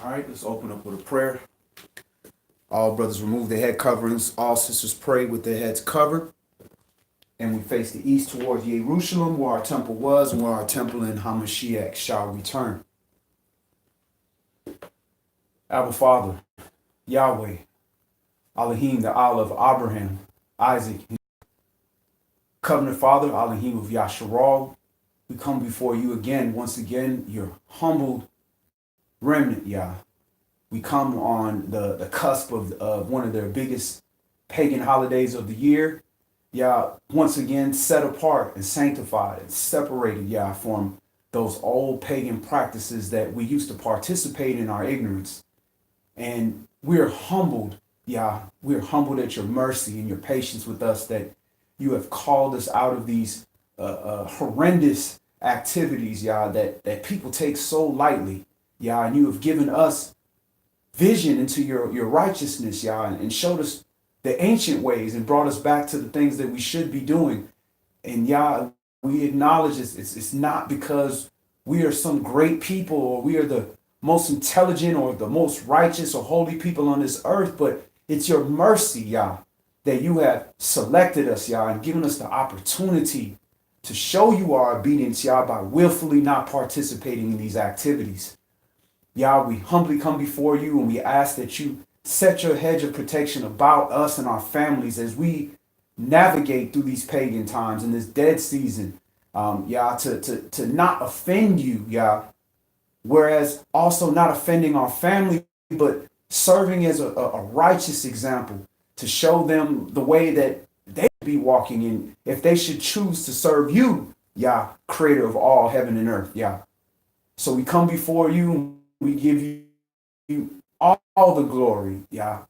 All right, let's open up with a prayer. All brothers remove their head coverings. All sisters pray with their heads covered. And we face the east towards Jerusalem, where our temple was, and where our temple in Hamashiach shall return. Abba Father, Yahweh, Elohim, the Allah of Abraham, Isaac, Covenant Father, Elohim of Yasharal, we come before you again, once again, your humbled remnant, Yah. We come on the cusp of one of their biggest pagan holidays of the year. Yah, once again, set apart and sanctified and separated, Yah, from those old pagan practices that we used to participate in our ignorance. And we're humbled, Yah. We're humbled at your mercy and your patience with us that you have called us out of these horrendous activities, Yah, that people take so lightly, Yah. And you have given us vision into your righteousness, Yah, and showed us the ancient ways and brought us back to the things that we should be doing. And Yah, we acknowledge it's not because we are some great people or we are the most intelligent or the most righteous or holy people on this earth, but it's your mercy, Yah, that you have selected us, Yah, and given us the opportunity to show you our obedience, Yah, by willfully not participating in these activities. Yah, we humbly come before you and we ask that you set your hedge of protection about us and our families as we navigate through these pagan times in this dead season, Yah, to not offend you, Yah, whereas also not offending our family, but serving as a righteous example to show them the way that they should be walking in if they should choose to serve you, Yah, creator of all heaven and earth, Yah. So we come before you, we give you all the glory, Yah.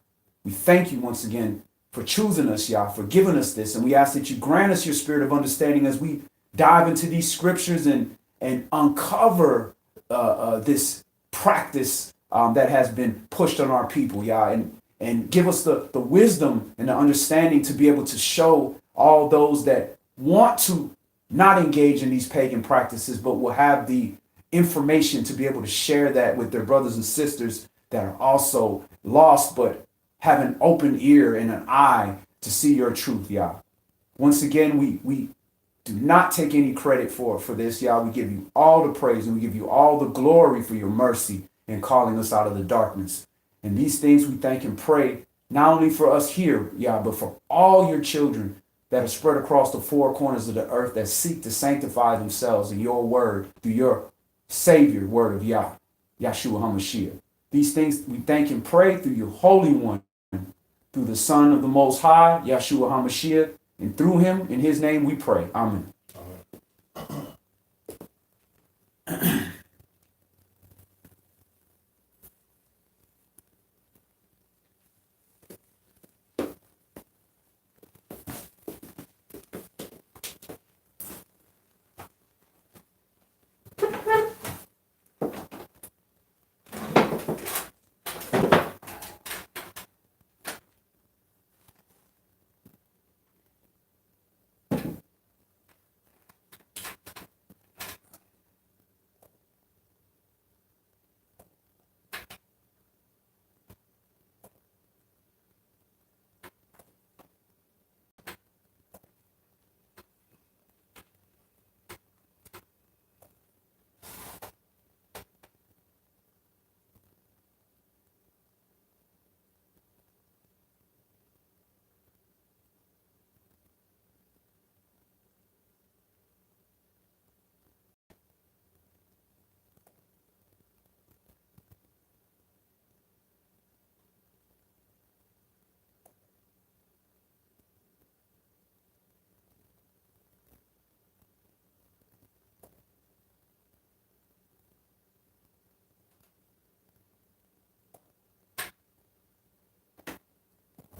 We thank you once again for choosing us, Yah, for giving us this. And we ask that you grant us your spirit of understanding as we dive into these scriptures and uncover this practice that has been pushed on our people, Yah. And give us the wisdom and the understanding to be able to show all those that want to not engage in these pagan practices, but will have the information to be able to share that with their brothers and sisters that are also lost, but have an open ear and an eye to see your truth, Yah. Once again, we do not take any credit for this, Yah. We give you all the praise and we give you all the glory for your mercy in calling us out of the darkness. And these things we thank and pray, not only for us here, Yah, but for all your children that are spread across the four corners of the earth that seek to sanctify themselves in your word through your Savior, word of Yah, Yahshua HaMashiach. These things we thank and pray through your Holy One, through the Son of the Most High, Yahshua HaMashiach, and through him, in his name we pray. Amen.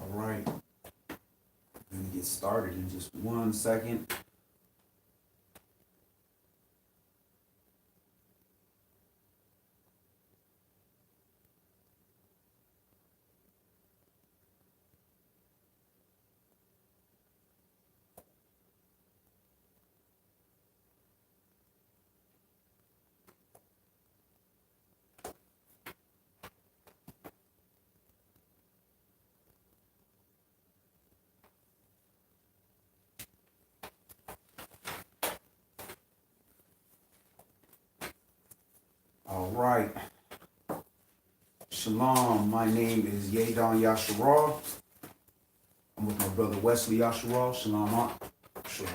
All right. We're going to get started in just 1 second. right. Shalom. My name is YAH. I'm with my brother Wesley Yasharal. Shalom. Sure.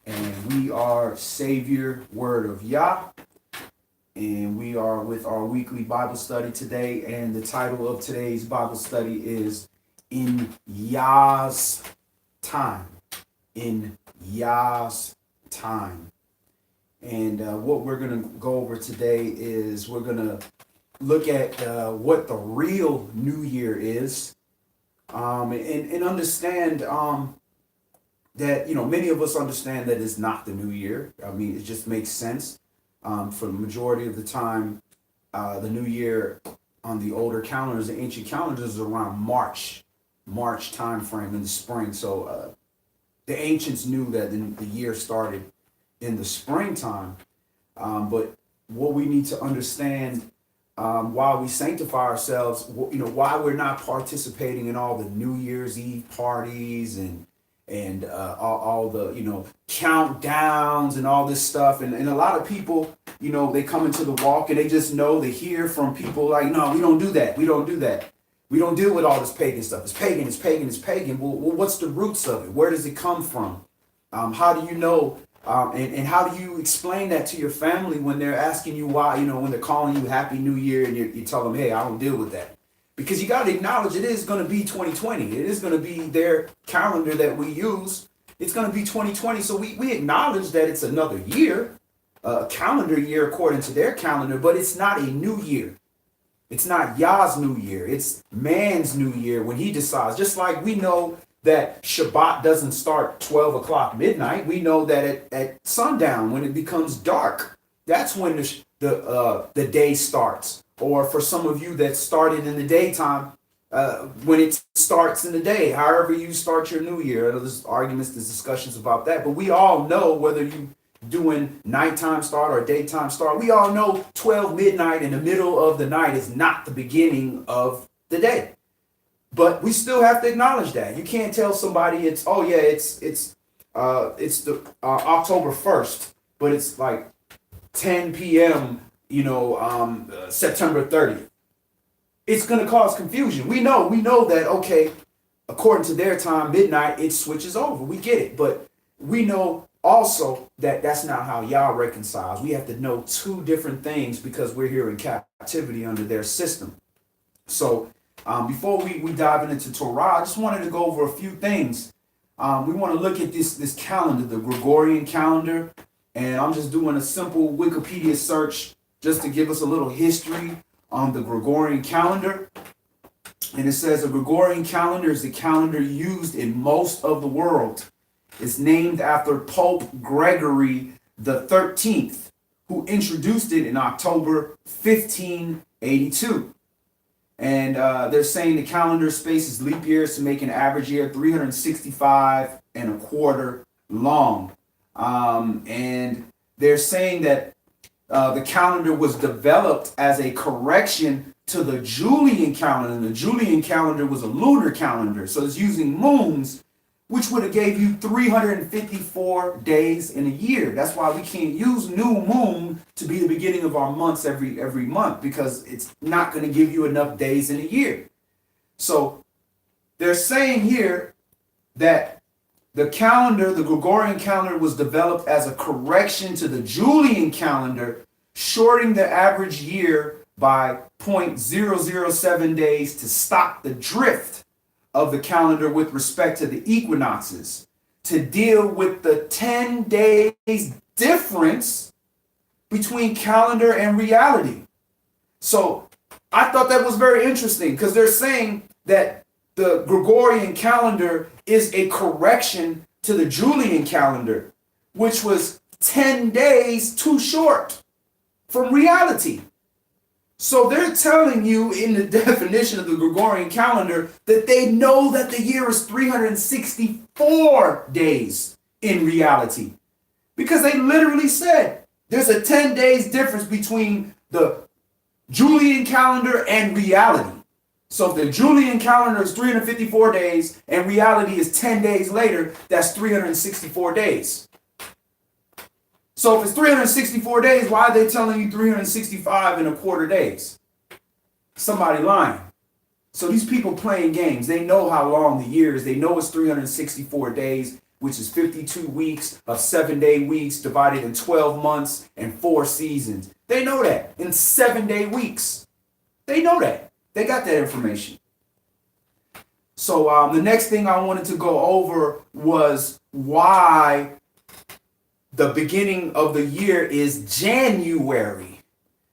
And we are Savior Word of YAH. And we are with our weekly Bible study today. And the title of today's Bible study is In YAH's Time. In YAH's Time. And what we're going to go over today is we're going to look at what the real New Year is, and understand that, many of us understand that it's not the New Year. I mean, it just makes sense. For the majority of the time, the New Year on the older calendars, the ancient calendars, is around March time frame in the spring. So the ancients knew that the year started in the springtime. But what we need to understand, while we sanctify ourselves, why we're not participating in all the New Year's Eve parties and all the, countdowns and all this stuff. And a lot of people, they come into the walk and they just know, they hear from people like, no, we don't do that. We don't do that. We don't deal with all this pagan stuff. It's pagan, it's pagan, it's pagan. Well, what's the roots of it? Where does it come from? How do you know? And how do you explain that to your family when they're asking you why, when they're calling you Happy New Year and you tell them, hey, I don't deal with that? Because you got to acknowledge it is going to be 2020. It is going to be their calendar that we use. It's going to be 2020. So we acknowledge that it's another year, a calendar year according to their calendar, but it's not a new year. It's not Yah's New Year. It's man's New Year when he decides. Just like we know that Shabbat doesn't start 12 o'clock midnight. We know that at sundown, when it becomes dark, that's when the day starts. Or for some of you that started in the daytime, when it starts in the day, however you start your new year. I know there's arguments, there's discussions about that, but we all know whether you doing nighttime start or daytime start, we all know 12 midnight in the middle of the night is not the beginning of the day. But we still have to acknowledge that. You can't tell somebody it's the October 1st, but it's like 10 p.m., September 30th. It's going to cause confusion. We know that, okay, according to their time, midnight, it switches over. We get it. But we know also that that's not how Yah reconciles. We have to know two different things because we're here in captivity under their system. So before we dive into Torah, I just wanted to go over a few things. We want to look at this calendar, the Gregorian calendar, and I'm just doing a simple Wikipedia search just to give us a little history on the Gregorian calendar. And it says a Gregorian calendar is the calendar used in most of the world. It's named after Pope Gregory the 13th, who introduced it in October 1582. And they're saying the calendar spaces leap years to make an average year 365 and a quarter long. And they're saying that the calendar was developed as a correction to the Julian calendar. And the Julian calendar was a lunar calendar. So it's using moons, which would have gave you 354 days in a year. That's why we can't use new moon to be the beginning of our months every month, because it's not going to give you enough days in a year. So they're saying here that the Gregorian calendar was developed as a correction to the Julian calendar, shortening the average year by 0.007 days to stop the drift of the calendar with respect to the equinoxes, to deal with the 10 days difference between calendar and reality. So I thought that was very interesting because they're saying that the Gregorian calendar is a correction to the Julian calendar, which was 10 days too short from reality. So they're telling you in the definition of the Gregorian calendar that they know that the year is 364 days in reality. Because they literally said there's a 10 days difference between the Julian calendar and reality. So if the Julian calendar is 354 days and reality is 10 days later, that's 364 days. So if it's 364 days, why are they telling you 365 and a quarter days? Somebody lying. So these people playing games, they know how long the year is. They know it's 364 days, which is 52 weeks of 7-day weeks divided in 12 months and 4 seasons. They know that in 7-day weeks. They know that. They got that information. So the next thing I wanted to go over was why the beginning of the year is January.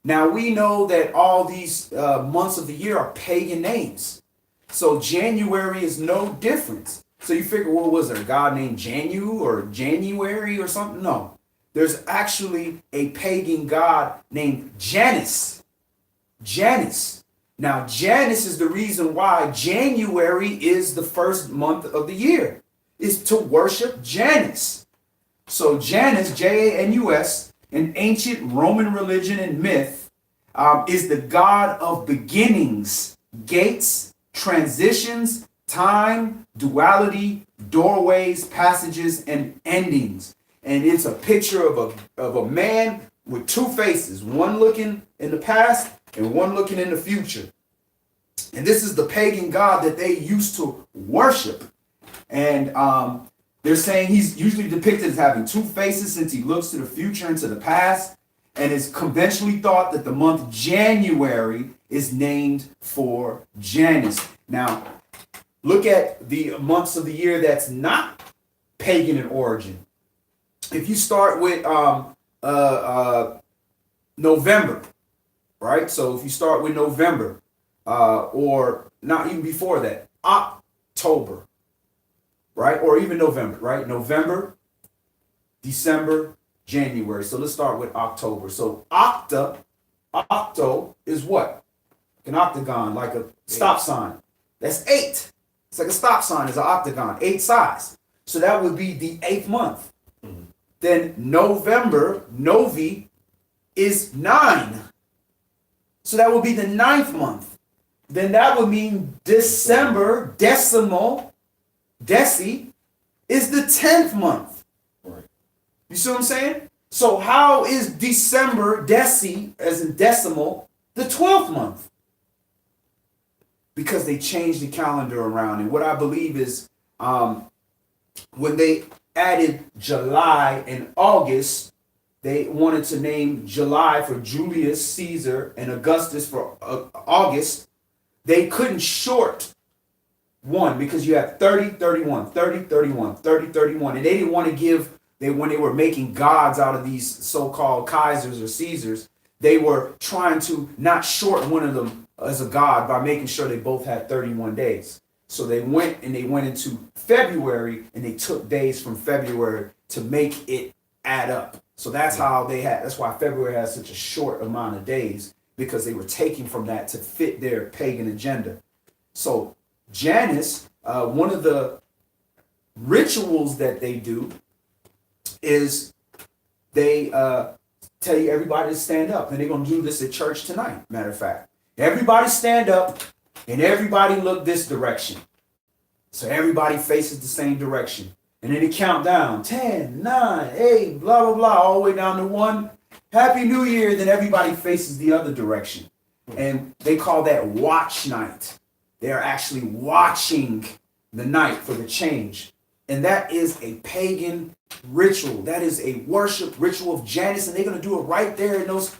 Now we know that all these months of the year are pagan names. So January is no different. So you figure, well, was there a god named Janu or January or something? No. There's actually a pagan god named Janus. Janus. Now Janus is the reason why January is the first month of the year. Is to worship Janus. So Janus, Janus, in ancient Roman religion and myth, is the god of beginnings, gates, transitions, time, duality, doorways, passages, and endings. And it's a picture of a man with 2 faces, one looking in the past and one looking in the future. And this is the pagan god that they used to worship. And they're saying he's usually depicted as having 2 faces since he looks to the future and to the past. And it's conventionally thought that the month January is named for Janus. Now, look at the months of the year that's not pagan in origin. If you start with November, right? So if you start with November, or not even before that, October, right? Or even November, right? November, December, January. So let's start with October. So octo is what? An octagon, like a stop sign. That's 8. It's like a stop sign is an octagon, 8 sides. So that would be the 8th month. Mm-hmm. Then November, Novi, is 9. So that would be the 9th month. Then that would mean December, decimal, deci, is the 10th month. Right. You see what I'm saying? So how is December, deci, as in decimal, the 12th month? Because they changed the calendar around. And what I believe is when they added July and August, they wanted to name July for Julius Caesar and Augustus for August. They couldn't short one because you have 30, 31, 30, 31, 30, 31. And they didn't want to give, when they were making gods out of these so-called Kaisers or Caesars, they were trying to not short one of them as a god by making sure they both had 31 days. So they went into February and they took days from February to make it add up. So that's that's why February has such a short amount of days, because they were taking from that to fit their pagan agenda. So Janus, one of the rituals that they do is they tell you everybody to stand up. And they're going to do this at church tonight, matter of fact. Everybody stand up and everybody look this direction. So everybody faces the same direction. And then they count down, 10, 9, 8, blah, blah, blah, all the way down to 1. Happy New Year. Then everybody faces the other direction. And they call that watch night. They're actually watching the night for the change. And that is a pagan ritual. That is a worship ritual of Janus. And they're going to do it right there in those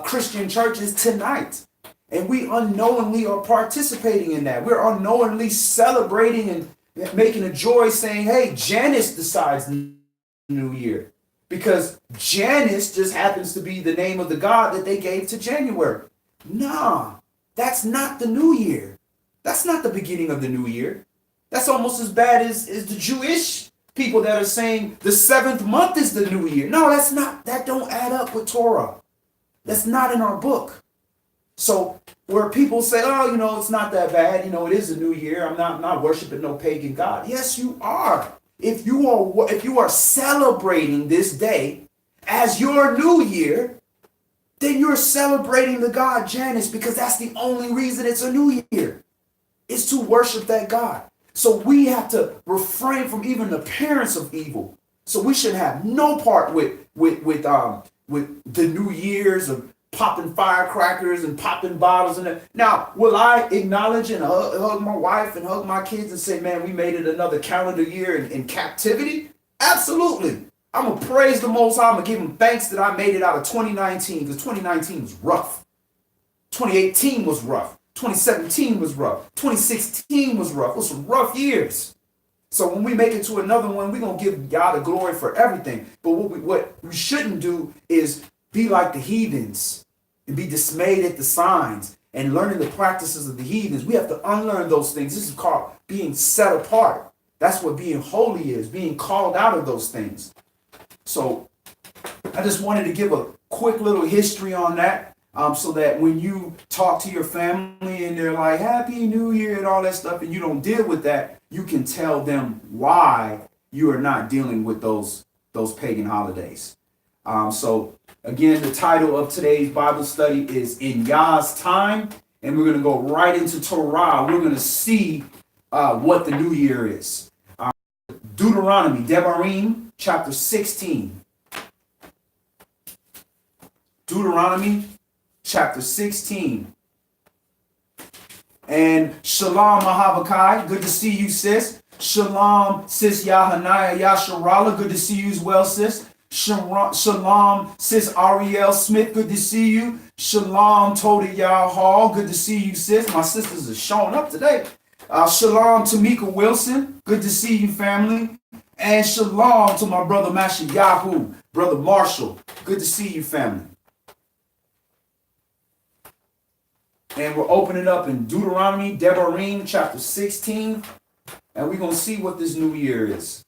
Christian churches tonight. And we unknowingly are participating in that. We're unknowingly celebrating and making a joy, saying, hey, Janus decides the new year. Because Janus just happens to be the name of the god that they gave to January. Nah, that's not the new year. That's not the beginning of the new year. That's almost as bad as the Jewish people that are saying the 7th month is the new year. No, that's not. That don't add up with Torah. That's not in our book. So where people say, oh, it's not that bad. It is a new year. I'm not worshiping no pagan god. Yes, you are. If you are celebrating this day as your new year, then you're celebrating the god Janus, because that's the only reason it's a new year. It's to worship that god. So we have to refrain from even the appearance of evil. So we should have no part with the New Year's of popping firecrackers and popping bottles and that. Now, will I acknowledge and hug my wife and hug my kids and say, man, we made it another calendar year in captivity? Absolutely. I'm going to praise the Most High. I'm going to give him thanks that I made it out of 2019, because 2019 was rough. 2018 was rough. 2017 was rough. 2016 was rough. It was some rough years. So when we make it to another one, we're going to give God the glory for everything. But what we shouldn't do is be like the heathens and be dismayed at the signs and learning the practices of the heathens. We have to unlearn those things. This is called being set apart. That's what being holy is, being called out of those things. So I just wanted to give a quick little history on that. So that when you talk to your family and they're like, Happy New Year and all that stuff, and you don't deal with that, you can tell them why you are not dealing with those pagan holidays. So again, the title of today's Bible study is In YAH's Time, and we're going to go right into Torah. We're going to see what the new year is. Deuteronomy, Devarim, chapter 16. Deuteronomy chapter 16. And Shalom Mahabakai, good to see you, sis. Shalom, sis Yahanaya Yasharala, good to see you as well, sis. Shalom, sis Ariel Smith, good to see you. Shalom, Toda Hall, good to see you, sis. My sisters are showing up today. Shalom, Tamika Wilson, good to see you, family. And shalom to my brother Mashiyahu, brother Marshall, good to see you, family. And we're opening up in Deuteronomy, Devarim, chapter 16. And we're going to see what this new year is.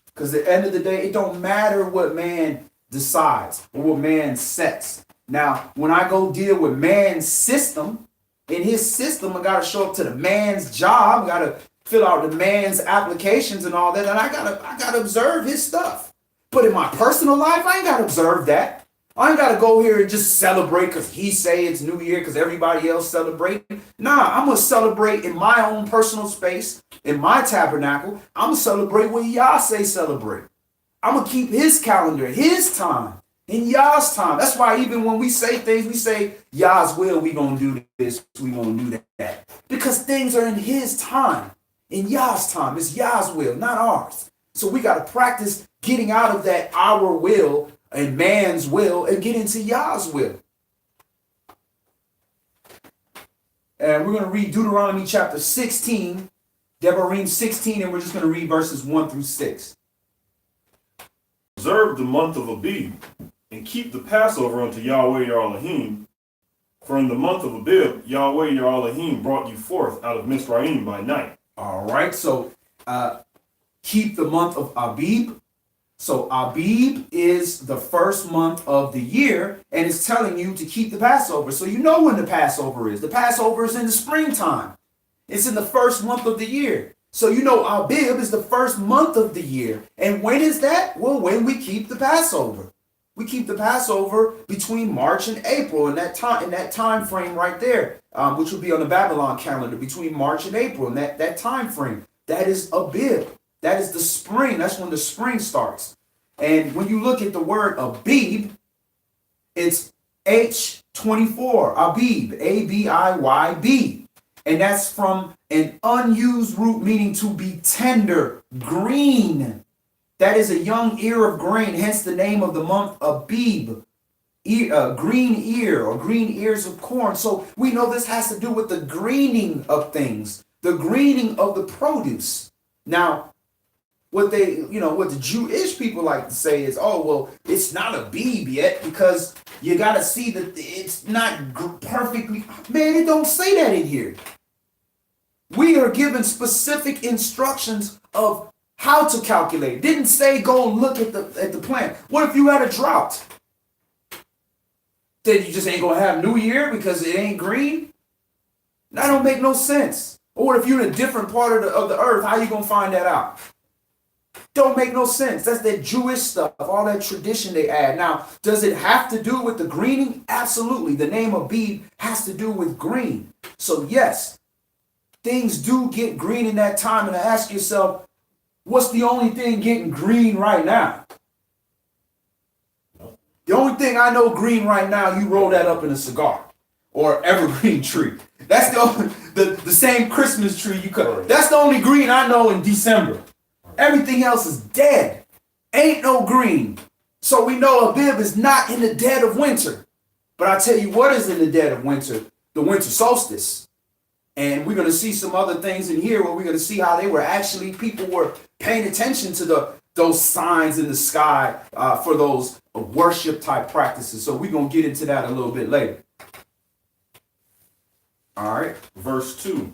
Because at the end of the day, it don't matter what man decides or what man sets. Now, when I go deal with man's system, in his system, I got to show up to the man's job. I got to fill out the man's applications and all that. And I got to observe his stuff. But in my personal life, I ain't got to observe that. I ain't got to go here and just celebrate because he say it's New Year because everybody else celebrating. Nah, I'm going to celebrate in my own personal space, in my tabernacle. I'm going to celebrate what YAH say celebrate. I'm going to keep his calendar, his time, in YAH's time. That's why even when we say things, we say, YAH's will, we going to do this, we going to do that. Because things are in his time, in YAH's time. It's YAH's will, not ours. So we got to practice getting out of that our will and man's will and get into YAH's will. And we're going to read Deuteronomy chapter 16, Devarim 16, and we're just going to read verses 1 through 6. Observe the month of Abib, and keep the Passover unto Yahweh your Elohim. For in the month of Abib, Yahweh your Elohim brought you forth out of Mizraim by night. All right, so keep the month of Abib. So Abib is the first month of the year, and it's telling you to keep the Passover. So you know when the Passover is. The Passover is in the springtime. It's in the first month of the year. So you know Abib is the first month of the year. And when is that? Well, when we keep the Passover. We keep the Passover between March and April in that time frame right there, which will be on the Babylon calendar between March and April in that time frame. That is Abib. That is the spring. That's when the spring starts. And when you look at the word Abib, it's H24, Abib, A-B-I-Y-B. And that's from an unused root meaning to be tender, green. That is a young ear of grain, hence the name of the month Abib, green ear or green ears of corn. So we know this has to do with the greening of things, the greening of the produce. Now, what the Jewish people like to say is, oh, well, it's not Abib yet because you got to see that it's not perfectly. Man, it don't say that in here. We are given specific instructions of how to calculate. It didn't say go look at the plant. What if you had a drought? Then you just ain't going to have New Year because it ain't green? That don't make no sense. Or what if you're in a different part of the earth? How you going to find that out? Don't make no sense. That's that Jewish stuff, all that tradition they add. Now, does it have to do with the greening? Absolutely. The name Abib has to do with green. So yes, things do get green in that time. And ask yourself, What's the only thing getting green right now? The only thing I know green right now, you roll that up in a cigar or evergreen tree. That's the same Christmas tree you cut. That's the only green I know in December. Everything else is dead. Ain't no green. So we know Abib is not in the dead of winter. But I tell you what is in the dead of winter, the winter solstice. And we're going to see some other things in here where we're going to see how people were paying attention to those signs in the sky for those worship type practices. So we're going to get into that a little bit later. All right. Verse 2.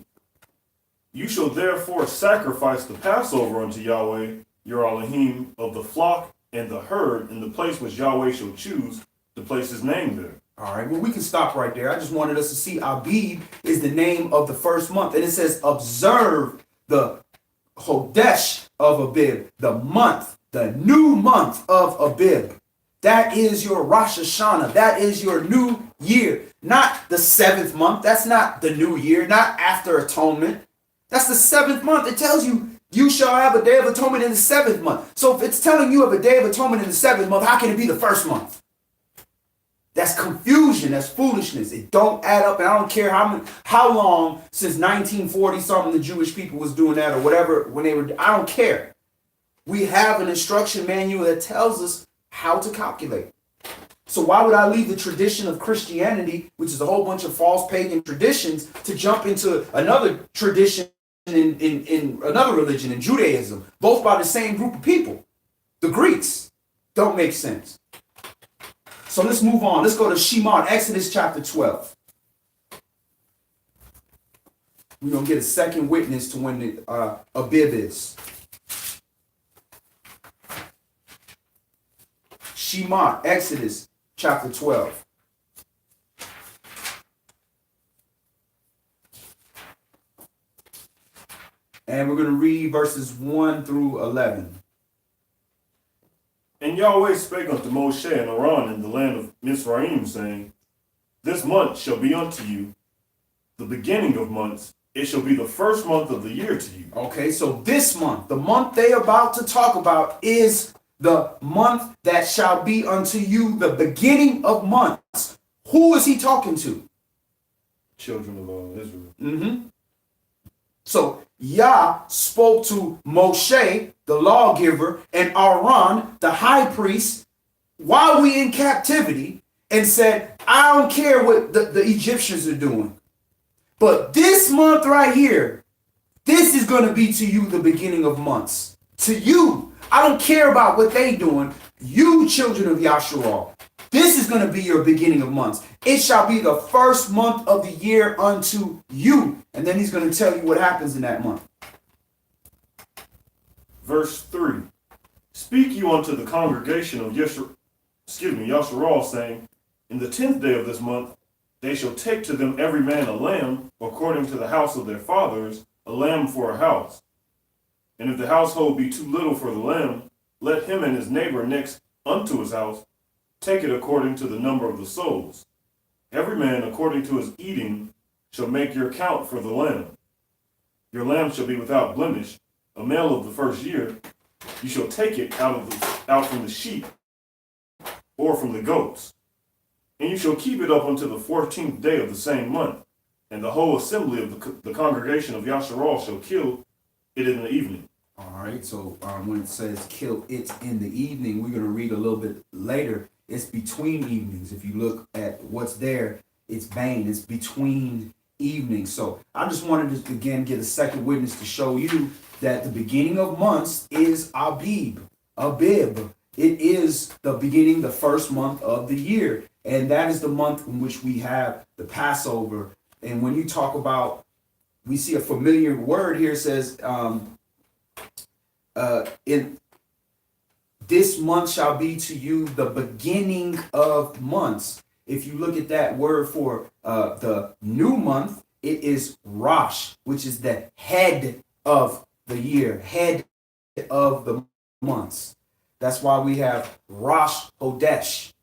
You shall therefore sacrifice the Passover unto Yahweh, your Elohim, of the flock and the herd in the place which Yahweh shall choose to place his name there. All right, well, we can stop right there. I just wanted us to see Abib is the name of the first month. And it says, observe the Chodesh of Abib, the month, the new month of Abib. That is your Rosh Hashanah. That is your new year. Not the 7th month. That's not the new year. Not after atonement. That's the 7th month. It tells you, you shall have a day of atonement in the 7th month. So if it's telling you of a day of atonement in the 7th month, how can it be the first month? That's confusion. That's foolishness. It don't add up. And I don't care how long since 1940 something the Jewish people was doing that or whatever when they were. I don't care. We have an instruction manual that tells us how to calculate. So why would I leave the tradition of Christianity, which is a whole bunch of false pagan traditions, to jump into another tradition in another religion, in Judaism, both by the same group of people, the Greeks? Don't make sense. So let's move on. Let's go to Shemot, Exodus chapter 12. We're going to get a second witness to when the Abib is. Shemot, Exodus chapter 12. And we're going to read verses 1 through 11. And Yahweh spake unto Moshe and Aaron in the land of Mizraim, saying, This month shall be unto you the beginning of months. It shall be the first month of the year to you. Okay, so this month, the month they about to talk about, is the month that shall be unto you the beginning of months. Who is he talking to? Children of Israel. Mm-hmm. So Yah spoke to Moshe, the lawgiver, and Aaron, the high priest, while we in captivity, and said, I don't care what the Egyptians are doing. But this month right here, this is going to be to you the beginning of months. To you, I don't care about what they doing. You children of Yasharal, this is going to be your beginning of months. It shall be the first month of the year unto you. And then he's going to tell you what happens in that month. Verse 3. Speak you unto the congregation of Yasharal, saying, In the 10th day of this month, they shall take to them every man a lamb, according to the house of their fathers, a lamb for a house. And if the household be too little for the lamb, let him and his neighbor next unto his house take it according to the number of the souls. Every man according to his eating shall make your count for the lamb. Your lamb shall be without blemish, a male of the first year. You shall take it out from the sheep or from the goats. And you shall keep it up until the 14th day of the same month. And the whole assembly of the congregation of Yasharal shall kill it in the evening. All right, so when it says kill it in the evening, we're going to read a little bit later. It's between evenings. If you look at what's there, it's Bain. It's between evenings. So I just wanted to, again, get a second witness to show you that the beginning of months is Abib. It is the beginning, the first month of the year. And that is the month in which we have the Passover. And when you talk about, we see a familiar word here, says, in this month shall be to you the beginning of months. If you look at that word for the new month, it is Rosh, which is the head of the year, head of the months. That's why we have Rosh Hodesh,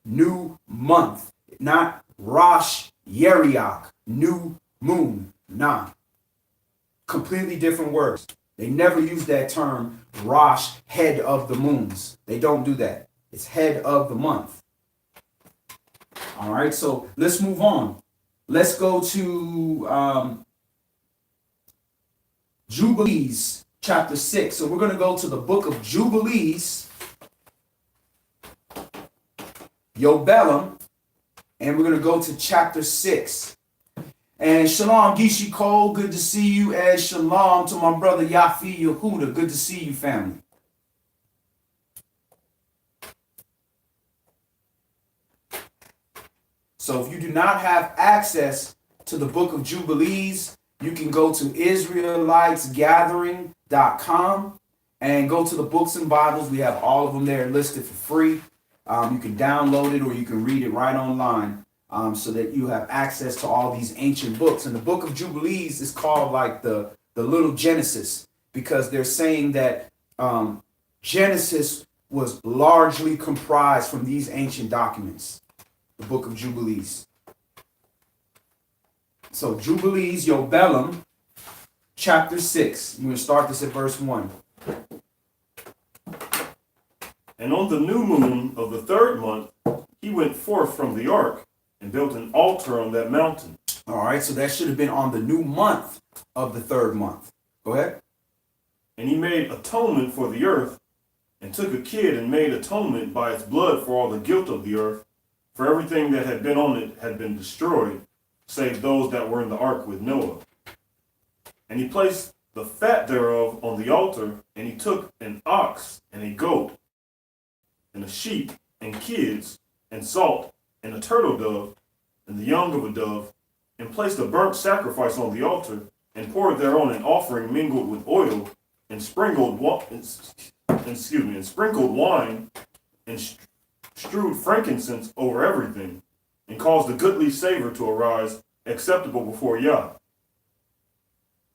new month, not Rosh Yeriach, new moon. Nah, completely different words. They never use that term, Rosh, head of the moons. They don't do that. It's head of the month. All right, so let's move on. Let's go to Jubilees, chapter 6. So we're going to go to the book of Jubilees, Yobelum, and we're going to go to chapter 6. And shalom, Gishi Cole, good to see you. And shalom to my brother Yafi Yehuda, good to see you, family. So if you do not have access to the book of Jubilees, you can go to IsraelitesGathering.com and go to the books and Bibles. We have all of them there listed for free. You can download it or you can read it right online so that you have access to all these ancient books. And the book of Jubilees is called like the little Genesis because they're saying that Genesis was largely comprised from these ancient documents. The book of Jubilees. So Jubilees, Yobelum, chapter 6. I'm going to start this at verse 1. And on the new moon of the 3rd month, he went forth from the ark and built an altar on that mountain. All right, so that should have been on the new month of the 3rd month. Go ahead. And he made atonement for the earth, and took a kid and made atonement by its blood for all the guilt of the earth, for everything that had been on it had been destroyed, save those that were in the ark with Noah. And he placed the fat thereof on the altar, and he took an ox and a goat, and a sheep, and kids, and salt, and a turtle dove, and the young of a dove, and placed a burnt sacrifice on the altar, and poured thereon an offering mingled with oil, and sprinkled wine, and strewed frankincense over everything, and caused a goodly savor to arise, acceptable before Yah.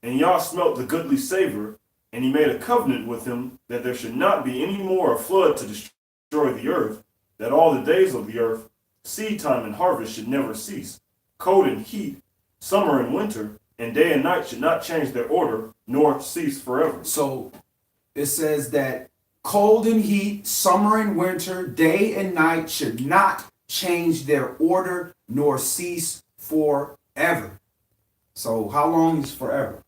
And Yah smelt the goodly savor, and he made a covenant with him that there should not be any more a flood to destroy the earth, that all the days of the earth, seed time and harvest should never cease, cold and heat, summer and winter, and day and night should not change their order, nor cease forever. So it says that cold and heat, summer and winter, day and night should not change their order nor cease forever. So how long is forever?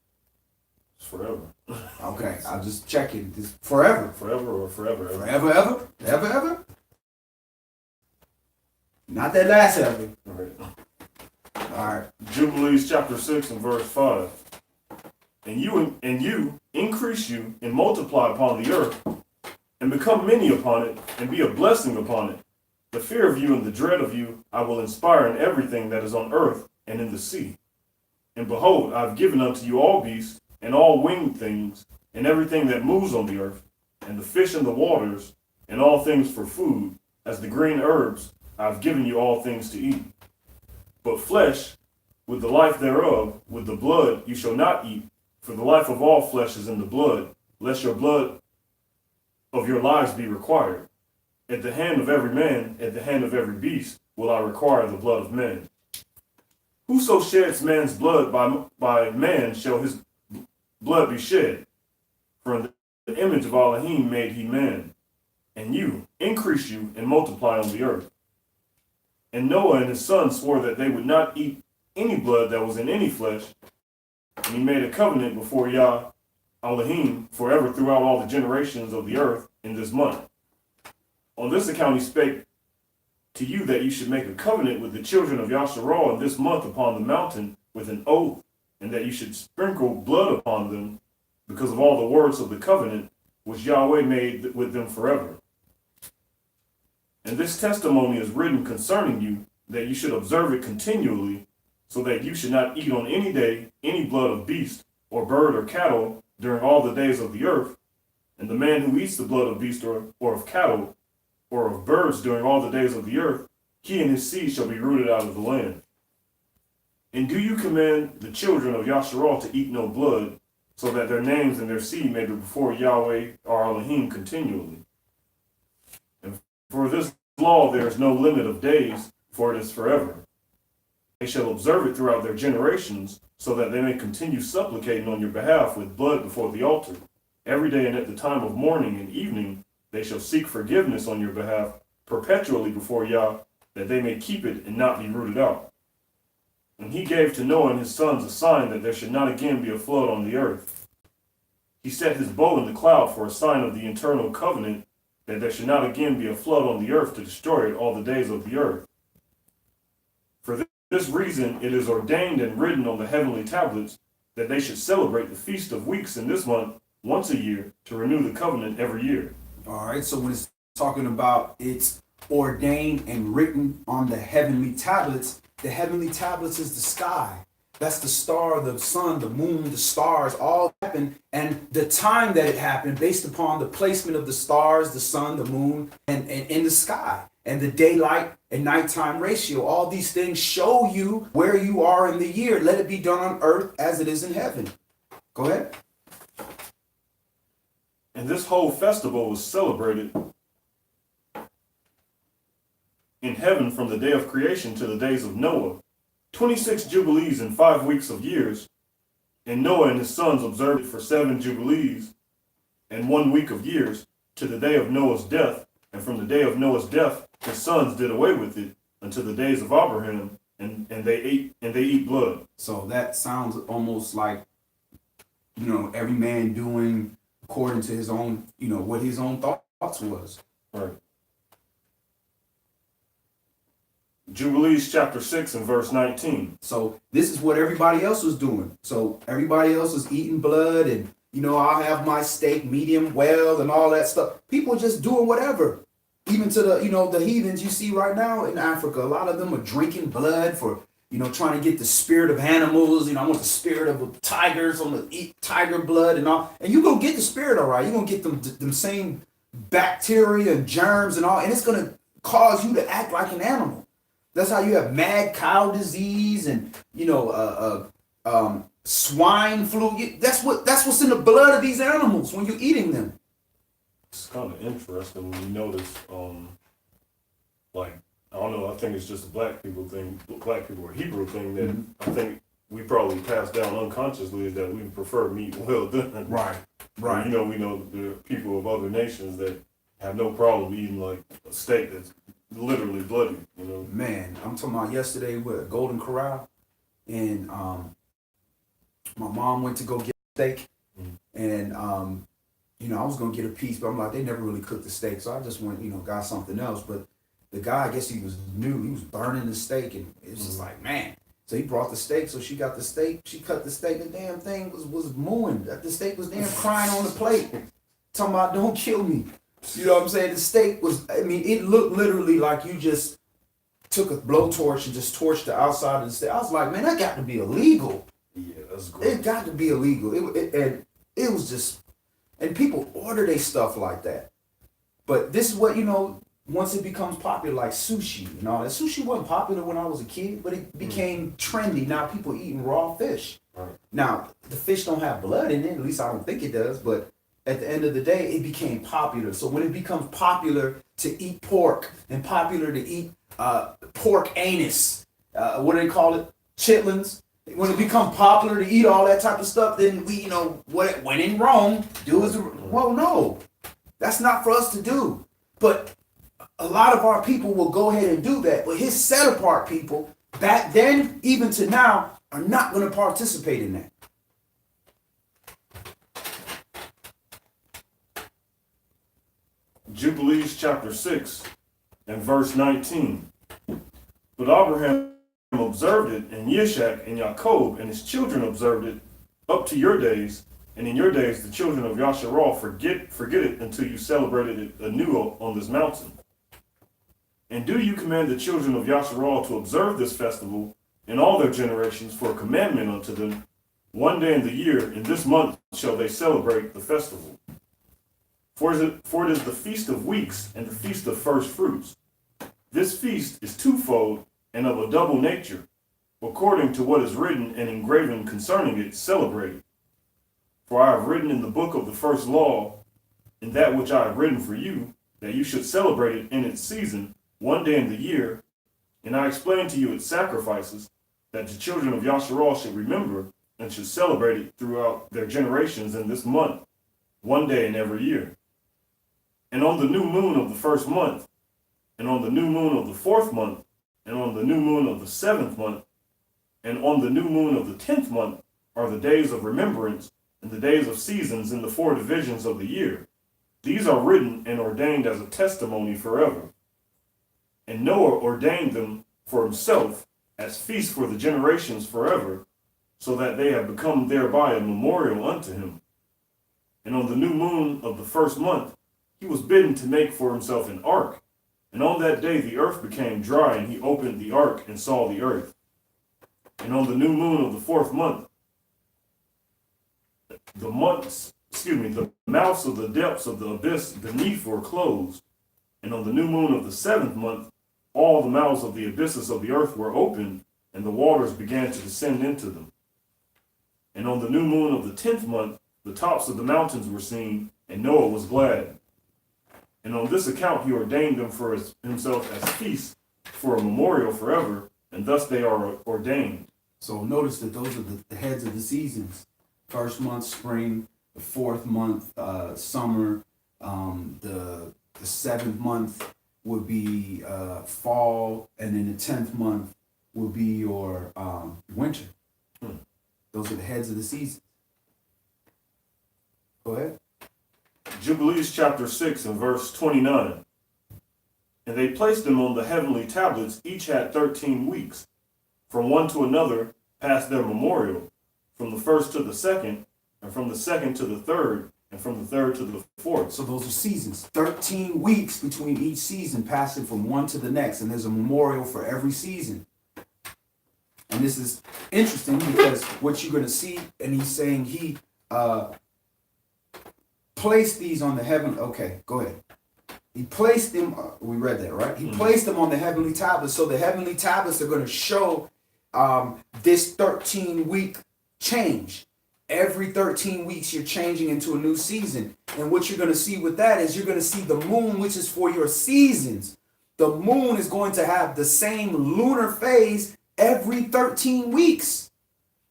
It's forever. Okay, I'll just check it. It's forever. Forever or forever. Forever, ever? Ever, ever? Not that last ever. All right. All right. Jubilees chapter 6 and verse 5. And you increase you and multiply upon the earth, and become many upon it, and be a blessing upon it. The fear of you and the dread of you I will inspire in everything that is on earth and in the sea. And behold, I have given unto you all beasts, and all winged things, and everything that moves on the earth, and the fish in the waters, and all things for food, as the green herbs, I have given you all things to eat. But flesh, with the life thereof, with the blood, you shall not eat, for the life of all flesh is in the blood, lest your blood of your lives be required. At the hand of every man, at the hand of every beast, will I require the blood of men. Whoso sheds man's blood by man shall his blood be shed. For in the image of Elohim made he man. And you, increase you and multiply on the earth. And Noah and his sons swore that they would not eat any blood that was in any flesh. And he made a covenant before Yah Elohim forever throughout all the generations of the earth in this month. On this account he spake to you that you should make a covenant with the children of Yasharal in this month upon the mountain with an oath, and that you should sprinkle blood upon them because of all the words of the covenant which Yahweh made with them forever. And this testimony is written concerning you, that you should observe it continually, so that you should not eat on any day any blood of beast or bird or cattle during all the days of the earth. And the man who eats the blood of beast or of cattle or of birds during all the days of the earth, he and his seed shall be rooted out of the land. And do you command the children of Yasharal to eat no blood, so that their names and their seed may be before Yahweh our Elohim continually? And for this law there is no limit of days, for it is forever. They shall observe it throughout their generations so that they may continue supplicating on your behalf with blood before the altar. Every day and at the time of morning and evening, they shall seek forgiveness on your behalf perpetually before Yah, that they may keep it and not be rooted out. And he gave to Noah and his sons a sign that there should not again be a flood on the earth. He set his bow in the cloud for a sign of the eternal covenant, that there should not again be a flood on the earth to destroy it all the days of the earth. For this reason, it is ordained and written on the heavenly tablets that they should celebrate the Feast of Weeks in this month once a year to renew the covenant every year. All right, so when it's talking about it's ordained and written on the heavenly tablets is the sky. That's the star, the sun, the moon, the stars, all happened, and the time that it happened based upon the placement of the stars, the sun, the moon, and in the sky, and the daylight and nighttime ratio. All these things show you where you are in the year. Let it be done on earth as it is in heaven. Go ahead. And this whole festival was celebrated in heaven from the day of creation to the days of Noah, 26 jubilees and 5 weeks of years. And Noah and his sons observed it for 7 jubilees and 1 week of years to the day of Noah's death. And from the day of Noah's death, his sons did away with it until the days of Abraham, and they eat blood. So that sounds almost like, every man doing according to his own, what his own thoughts was. Right. Jubilees chapter 6 and verse 19. So this is what everybody else was doing. So everybody else was eating blood, and I'll have my steak medium well and all that stuff. People just doing whatever. Even to the the heathens you see right now in Africa, a lot of them are drinking blood for trying to get the spirit of animals. I want the spirit of tigers, I want to eat tiger blood and all. And you're gonna get the spirit, all right. You're gonna get them same bacteria and germs and all, and it's gonna cause you to act like an animal. That's how you have mad cow disease and swine flu. That's what's in the blood of these animals when you're eating them. It's kind of interesting when you notice, I don't know, I think it's just a black people or Hebrew thing that I think we probably passed down unconsciously, is that we prefer meat well done. Right. And, we know there are people of other nations that have no problem eating like a steak that's literally bloody, Man, I'm talking about yesterday with Golden Corral, and my mom went to go get steak, and I was gonna get a piece, but I'm like, they never really cooked the steak, so I just went, got something else. But the guy, I guess he was new, he was burning the steak, and it was just like, man. So he brought the steak, so she got the steak, she cut the steak, the damn thing was mooing. The steak was damn crying on the plate, talking about, don't kill me. You know what I'm saying? The steak was, it looked literally like you just took a blowtorch and just torched the outside of the steak. I was like, man, that got to be illegal. Yeah, that's great. It got to be illegal. And it was just, and people order their stuff like that. But this is what, once it becomes popular, like sushi and all that. Sushi wasn't popular when I was a kid, but it became trendy. Now people eating raw fish. Right. Now, the fish don't have blood in it, at least I don't think it does, but at the end of the day, it became popular. So when it becomes popular to eat pork and popular to eat pork anus, what do they call it? Chitlins. When it becomes popular to eat all that type of stuff, then we, when in Rome, well, no, that's not for us to do. But a lot of our people will go ahead and do that. But his set apart people, back then, even to now, are not going to participate in that. Jubilees chapter 6 and verse 19. But Abraham observed it, and Yishak and Jacob and his children observed it up to your days, and in your days the children of Yasharal forget it until you celebrated it anew on this mountain. And do you command the children of Yasharal to observe this festival in all their generations for a commandment unto them? One day in the year, in this month shall they celebrate the festival. For it is the Feast of Weeks and the Feast of First Fruits. This feast is twofold and of a double nature, according to what is written and engraven concerning it, celebrate it. For I have written in the book of the first law, in that which I have written for you, that you should celebrate it in its season, one day in the year, and I explain to you its sacrifices, that the children of Yasharal should remember and should celebrate it throughout their generations in this month, one day in every year. And on the new moon of the first month, and on the new moon of the fourth month, and on the new moon of the seventh month, and on the new moon of the 10th month are the days of remembrance and the days of seasons in the 4 divisions of the year. These are written and ordained as a testimony forever. And Noah ordained them for himself as feasts for the generations forever, so that they have become thereby a memorial unto him. And on the new moon of the first month, he was bidden to make for himself an ark. And on that day the earth became dry, and he opened the ark and saw the earth. And on the new moon of the fourth month, the mouths of the depths of the abyss beneath were closed. And on the new moon of the seventh month, all the mouths of the abysses of the earth were opened, and the waters began to descend into them. And on the new moon of the 10th month, the tops of the mountains were seen, and Noah was glad. And on this account he ordained them for himself as feasts for a memorial forever, and thus they are ordained. So notice that those are the heads of the seasons. First month, spring. The fourth month, summer. The seventh month would be fall, and then the 10th month will be your winter. Those are the heads of the seasons. Go ahead. Jubilees chapter 6 and verse 29. And they placed them on the heavenly tablets, each had 13 weeks. From one to another passed their memorial, from the first to the second, and from the second to the third, and from the third to the fourth. So those are seasons. 13 weeks between each season, passing from one to the next, and there's a memorial for every season. And this is interesting because what you're going to see, and he's saying he placed these on the heaven. Okay, go ahead. He placed them, we read that, right? He placed them on the heavenly tablets. So the heavenly tablets are going to show this 13-week change. Every 13 weeks, you're changing into a new season. And what you're going to see with that is you're going to see the moon, which is for your seasons. The moon is going to have the same lunar phase every 13 weeks.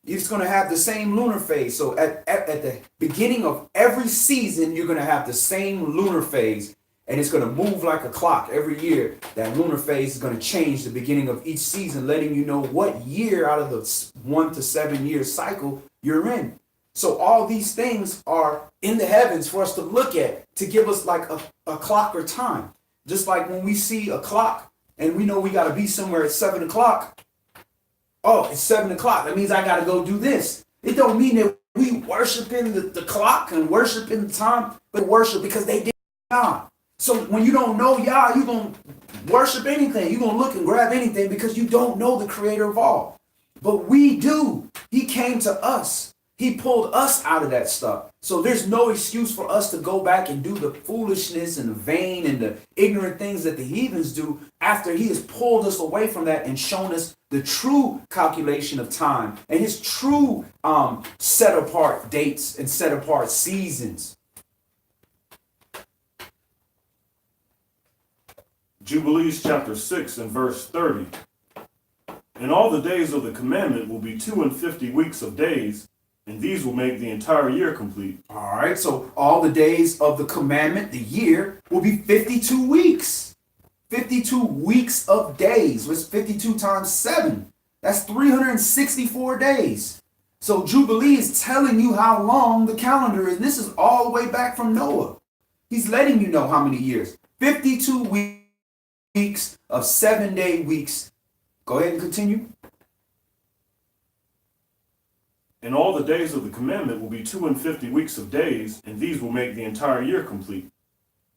It's going to have the same lunar phase. So at the beginning of every season, you're going to have the same lunar phase. And it's going to move like a clock every year. That lunar phase is going to change the beginning of each season, letting you know what year out of the 1 to 7 year cycle you're in. So all these things are in the heavens for us to look at, to give us like a clock or time. Just like when we see a clock and we know we got to be somewhere at 7 o'clock. Oh, it's 7 o'clock. That means I got to go do this. It don't mean that we worshiping the clock and worshiping the time, but worship because they did God. So when you don't know Yah, you're going to worship anything. You're going to look and grab anything because you don't know the creator of all. But we do. He came to us. He pulled us out of that stuff. So there's no excuse for us to go back and do the foolishness and the vain and the ignorant things that the heathens do after he has pulled us away from that and shown us the true calculation of time and his true set apart dates and set apart seasons. Jubilees chapter 6 and verse 30. And all the days of the commandment will be 52 weeks of days, and these will make the entire year complete. All right, so all the days of the commandment, the year, will be 52 weeks. 52 weeks of days. What's 52 times 7? That's 364 days. So Jubilee is telling you how long the calendar is. This is all the way back from Noah. He's letting you know how many years. 52 weeks of 7-day weeks. Go ahead and continue. And all the days of the commandment will be 52 weeks of days, and these will make the entire year complete.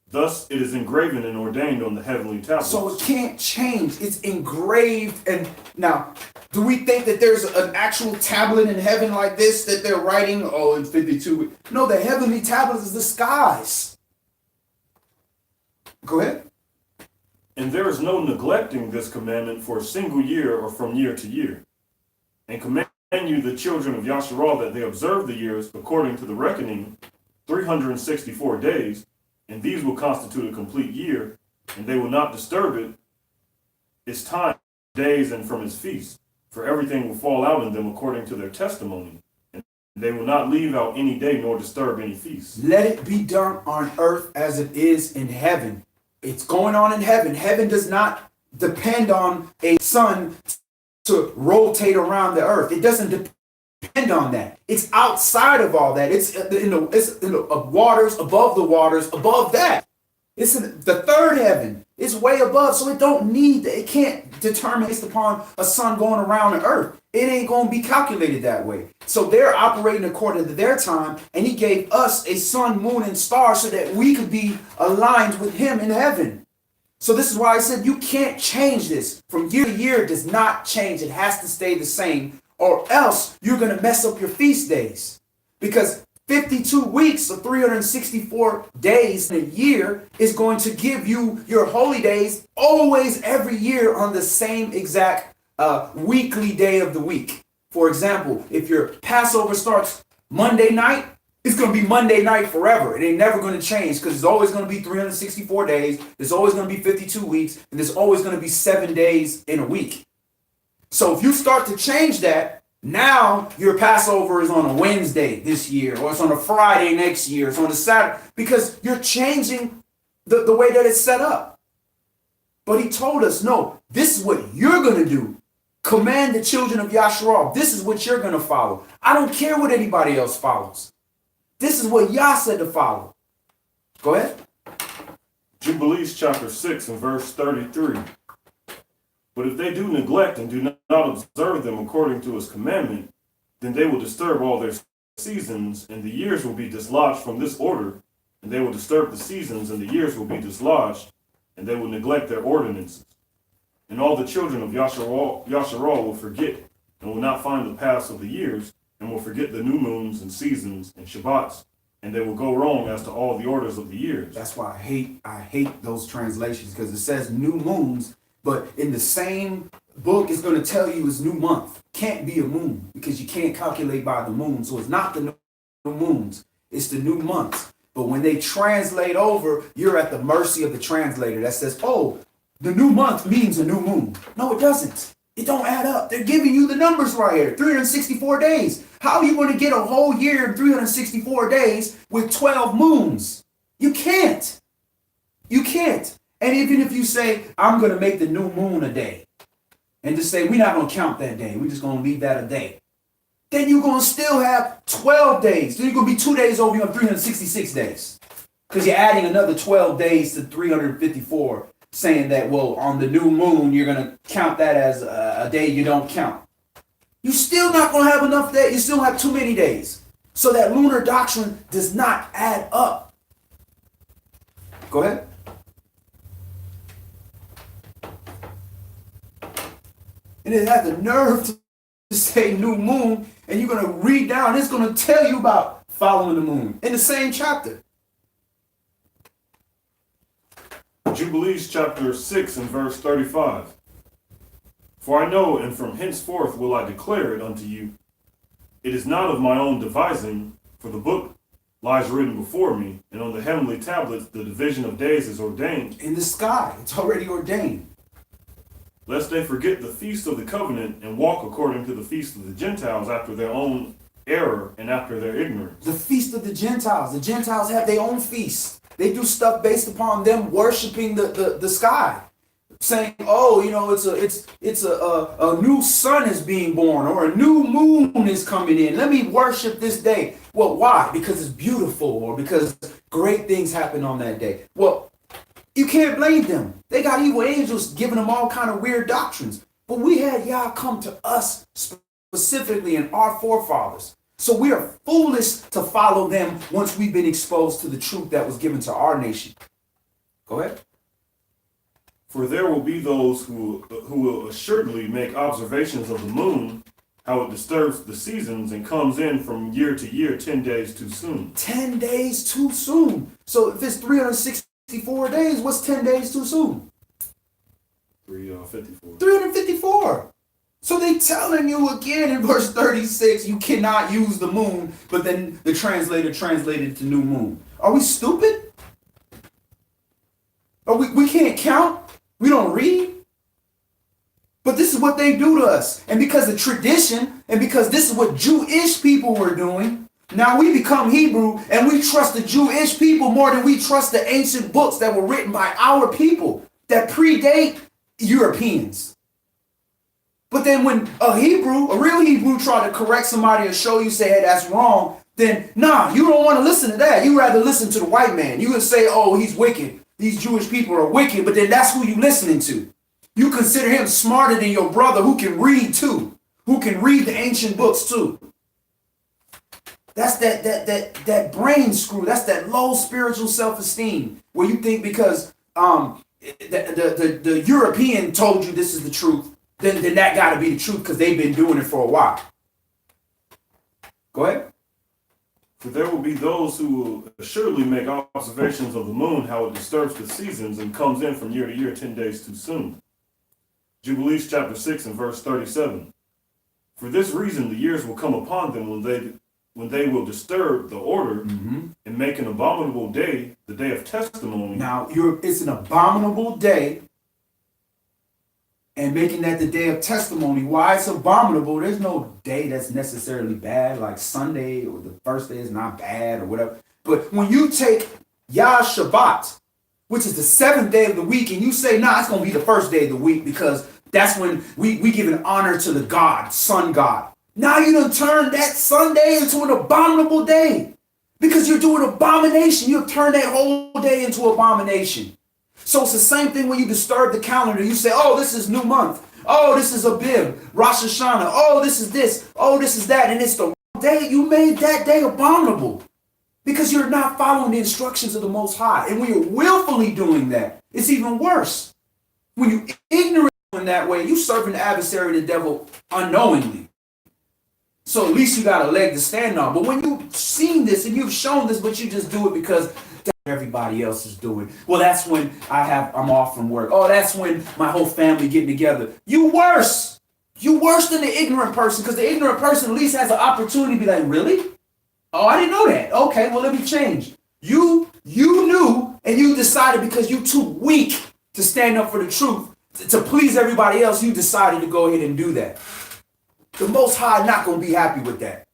Thus it is engraven and ordained on the heavenly tablets. So it can't change. It's engraved. And now, do we think that there's an actual tablet in heaven like this that they're writing, oh, in 52 weeks? No, the heavenly tablet is the skies. Go ahead. And there is no neglecting this commandment for a single year or from year to year. And command you, the children of Yasharal, that they observe the years according to the reckoning, 364 days, and these will constitute a complete year, and they will not disturb it, its time, days, and from its feast. for everything will fall out in them according to their testimony. And they will not leave out any day nor disturb any feast. Let it be done on earth as it is in heaven. It's going on in heaven. Heaven does not depend on a sun to rotate around the earth. It doesn't depend on that. It's outside of all that. It's in the waters, above the waters, above that. It's in the third heaven. It's way above, so it don't need that. It can't determine based upon a sun going around the earth. It ain't going to be calculated that way. So they're operating according to their time, and he gave us a sun, moon, and stars so that we could be aligned with him in heaven. So this is why I said you can't change this. From year to year, it does not change. It has to stay the same, or else you're going to mess up your feast days. Because 52 weeks of 364 days in a year is going to give you your holy days always every year on the same exact weekly day of the week. For example, if your Passover starts Monday night, it's going to be Monday night forever. It ain't never going to change because it's always going to be 364 days. There's always going to be 52 weeks, and there's always going to be 7 days in a week. So if you start to change that, now your Passover is on a Wednesday this year, or it's on a Friday next year, it's on a Saturday, because you're changing the way that it's set up. But he told us, no, this is what you're going to do. Command the children of Yasharal. This is what you're going to follow. I don't care what anybody else follows. This is what Yah said to follow. Go ahead. Jubilees chapter 6 and verse 33. But if they do neglect and do not observe them according to his commandment, then they will disturb all their seasons, and the years will be dislodged from this order, and they will disturb the seasons, and the years will be dislodged, and they will neglect their ordinances. And all the children of Yasharal will forget, and will not find the paths of the years, and will forget the new moons and seasons and Shabbats, and they will go wrong as to all the orders of the years. That's why I hate those translations, because it says new moons, but in the same book it's going to tell you it's new month. Can't be a moon because you can't calculate by the moon. So it's not the new moons, it's the new months. But when they translate over, you're at the mercy of the translator that says, oh, the new month means a new moon. No, it doesn't. It don't add up. They're giving you the numbers right here. 364 days. How are you going to get a whole year in 364 days with 12 moons? You can't. You can't. And even if you say, I'm going to make the new moon a day, and just say, we're not going to count that day, we're just going to leave that a day, then you're going to still have 12 days. Then you're going to be 2 days over on 366 days. Because you're adding another 12 days to 354, saying that, well, on the new moon, you're going to count that as a day you don't count. You're still not going to have enough days. You still have too many days. So that lunar doctrine does not add up. Go ahead. And it had the nerve to say new moon, and you're going to read down, it's going to tell you about following the moon in the same chapter. Jubilees chapter 6 and verse 35. For I know, and from henceforth will I declare it unto you, it is not of my own devising, for the book lies written before me, and on the heavenly tablets the division of days is ordained. In the sky, it's already ordained. Lest they forget the feast of the covenant, and walk according to the feast of the Gentiles after their own error and after their ignorance. The feast of the Gentiles. The Gentiles have their own feast. They do stuff based upon them worshiping the sky, saying, "Oh, you know, it's a new sun is being born, or a new moon is coming in. Let me worship this day." Well, why? Because it's beautiful, or because great things happen on that day. Well, you can't blame them. They got evil angels giving them all kind of weird doctrines. But we had Yah come to us specifically and our forefathers. So we are foolish to follow them once we've been exposed to the truth that was given to our nation. Go ahead. For there will be those who will assuredly make observations of the moon, how it disturbs the seasons and comes in from year to year 10 days too soon. 10 days too soon. So if it's 364 days, what's 10 days too soon? 354. 354. So they telling you again in verse 36, you cannot use the moon, but then the translator translated it to new moon. Are we stupid? Or we can't count? We don't read? But this is what they do to us. And because of tradition, and because this is what Jewish people were doing, now we become Hebrew and we trust the Jewish people more than we trust the ancient books that were written by our people that predate Europeans. But then when a real Hebrew try to correct somebody or show you, say, hey, that's wrong, then nah, you don't want to listen to that. You rather listen to the white man. You would say, oh, he's wicked. These Jewish people are wicked, but then that's who you listening to. You consider him smarter than your brother who can read too, who can read the ancient books too. That's that brain screw. That's that low spiritual self-esteem where you think because the European told you this is the truth, then that got to be the truth because they've been doing it for a while. Go ahead. For there will be those who will assuredly make observations of the moon, how it disturbs the seasons and comes in from year to year 10 days too soon. Jubilees chapter 6 and verse 37. For this reason the years will come upon them when they will disturb the order and make an abominable day, the day of testimony. Now it's an abominable day, and making that the day of testimony. Why it's abominable? There's no day that's necessarily bad, like Sunday or the first day is not bad or whatever. But when you take YAH Shabbat, which is the 7th day of the week, and you say, nah, it's going to be the first day of the week because that's when we give an honor to the God, sun God. Now you done turned that Sunday into an abominable day because you're doing abomination. You've turned that whole day into abomination. So it's the same thing when you disturb the calendar. You say, oh, this is new month. Oh, this is Abib, Rosh Hashanah. Oh, this is this. Oh, this is that. And it's the day you made that day abominable because you're not following the instructions of the Most High. And when you're willfully doing that, it's even worse. When you're ignorant in that way, you serving the adversary, the devil, unknowingly. So at least you got a leg to stand on. But when you've seen this and you've shown this, but you just do it because everybody else is doing. Well, that's when I'm off from work. Oh, that's when my whole family getting together. You worse. You worse than the ignorant person because the ignorant person at least has an opportunity to be like, really? Oh, I didn't know that. Okay, well, let me change. You knew and you decided because you're too weak to stand up for the truth, to please everybody else, you decided to go ahead and do that. The Most High not going to be happy with that.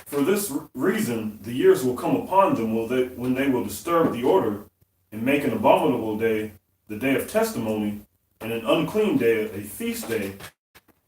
For this reason, the years will come upon them when they will disturb the order and make an abominable day, the day of testimony, and an unclean day, a feast day,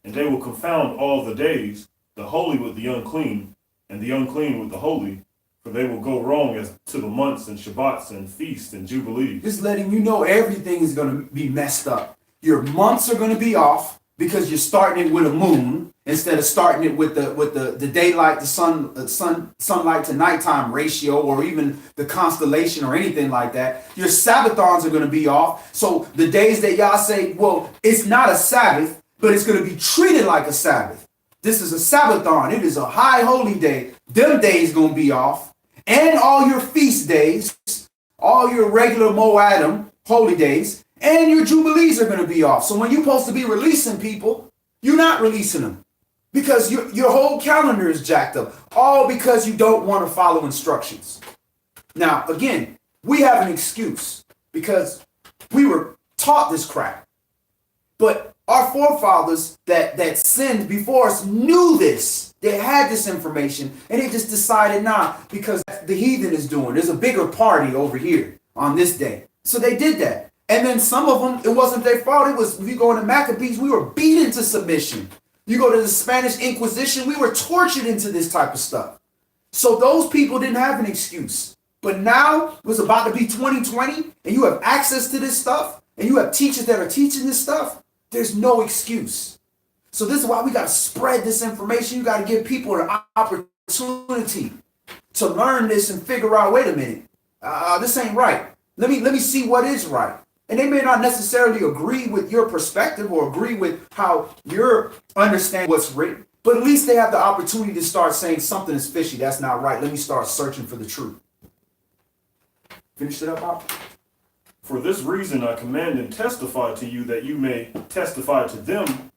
and they will confound all the days, the holy with the unclean, and the unclean with the holy, for they will go wrong as to the months and Shabbats and feasts and jubilees. Just letting you know everything is going to be messed up. Your months are going to be off because you're starting it with a moon instead of starting it with the daylight, the sunlight to nighttime ratio, or even the constellation or anything like that. Your Sabbathons are going to be off. So the days that y'all say, well, it's not a Sabbath, but it's going to be treated like a Sabbath. This is a Sabbathon. It is a high holy day. Them days going to be off. And all your feast days, all your regular Moadim holy days, and your Jubilees are going to be off. So when you're supposed to be releasing people, you're not releasing them because your whole calendar is jacked up, all because you don't want to follow instructions. Now, again, we have an excuse because we were taught this crap. But our forefathers that sinned before us knew this. They had this information and they just decided not because the heathen is doing. There's a bigger party over here on this day. So they did that. And then some of them, it wasn't their fault. It was, if you go into Maccabees, we were beat into submission. You go to the Spanish Inquisition, we were tortured into this type of stuff. So those people didn't have an excuse. But now it was about to be 2020 and you have access to this stuff and you have teachers that are teaching this stuff. There's no excuse. So this is why we got to spread this information. You got to give people an opportunity to learn this and figure out, wait a minute, this ain't right. Let me see what is right. And they may not necessarily agree with your perspective or agree with how you're understanding what's written, but at least they have the opportunity to start saying something is fishy. That's not right. Let me start searching for the truth. Finish it up, Bob. For this reason I command and testify to you that you may testify to them,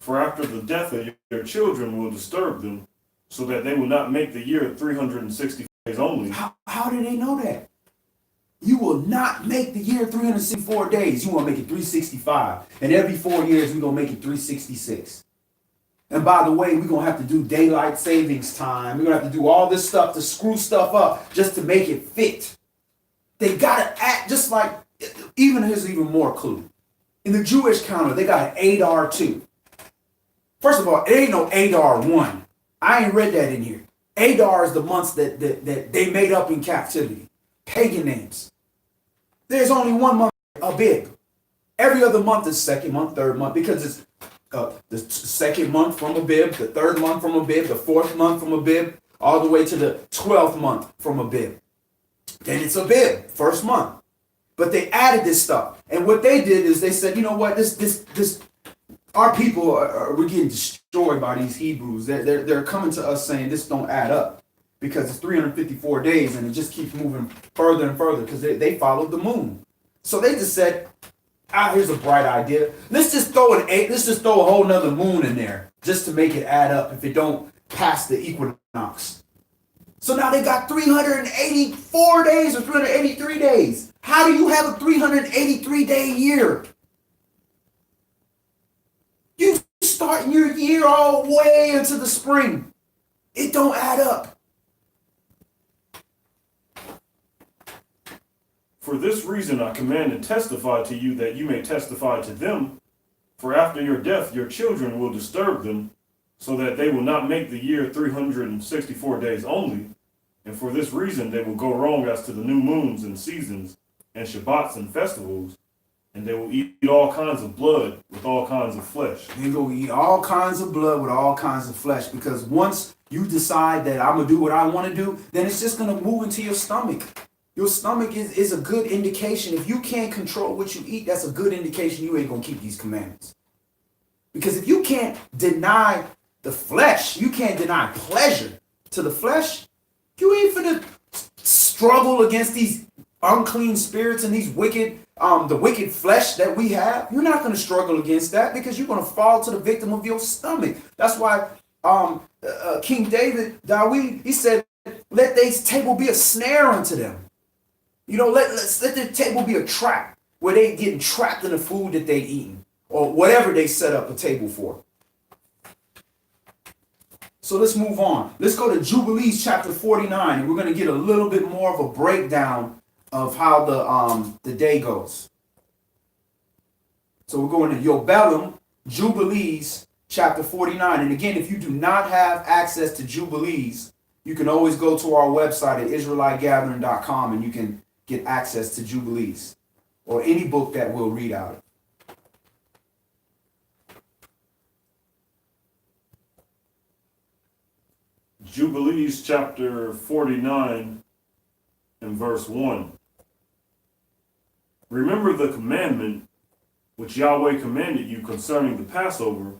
for after the death of your children will disturb them, so that they will not make the year 360 days only. How do they know that? You will not make the year 364 days. You want to make it 365. And every 4 years, we're going to make it 366. And by the way, we're going to have to do daylight savings time. We're going to have to do all this stuff to screw stuff up just to make it fit. They got to act just like, here's even more clue. In the Jewish calendar, they got an Adar 2. First of all, it ain't no Adar 1. I ain't read that in here. Adar is the months that they made up in captivity. Pagan names. There's only one month, Abib. Every other month is second month, third month, because it's the second month from Abib, the third month from Abib, the fourth month from Abib, all the way to the 12th month from Abib. Then it's Abib, first month. But they added this stuff. And what they did is they said, you know what, our people we're getting destroyed by these Hebrews. They're coming to us saying this don't add up. Because it's 354 days and it just keeps moving further and further because they followed the moon. So they just said, here's a bright idea. Let's just throw a whole nother moon in there just to make it add up if it don't pass the equinox. So now they got 384 days or 383 days. How do you have a 383-day year? You starting your year all the way into the spring. It don't add up. For this reason I command and testify to you that you may testify to them. For after your death your children will disturb them, so that they will not make the year 364 days only. And for this reason they will go wrong as to the new moons and seasons and Shabbats and festivals. And they will eat all kinds of blood with all kinds of flesh. They go eat all kinds of blood with all kinds of flesh. Because once you decide that I'm going to do what I want to do, then it's just going to move into your stomach. Your stomach is a good indication. If you can't control what you eat, that's a good indication you ain't going to keep these commandments. Because if you can't deny the flesh, you can't deny pleasure to the flesh, you ain't finna struggle against these unclean spirits and these the wicked flesh that we have. You're not going to struggle against that because you're going to fall to the victim of your stomach. That's why King David, he said, let this table be a snare unto them. You know, let the table be a trap where they getting trapped in the food that they eating or whatever they set up a table for. So let's move on. Let's go to Jubilees chapter 49, and we're going to get a little bit more of a breakdown of how the day goes. So we're going to Yobelum, Jubilees chapter 49. And again, if you do not have access to Jubilees, you can always go to our website at IsraeliteGathering.com and you can get access to Jubilees or any book that we'll read out of. Jubilees chapter 49 and verse 1. Remember the commandment which Yahweh commanded you concerning the Passover,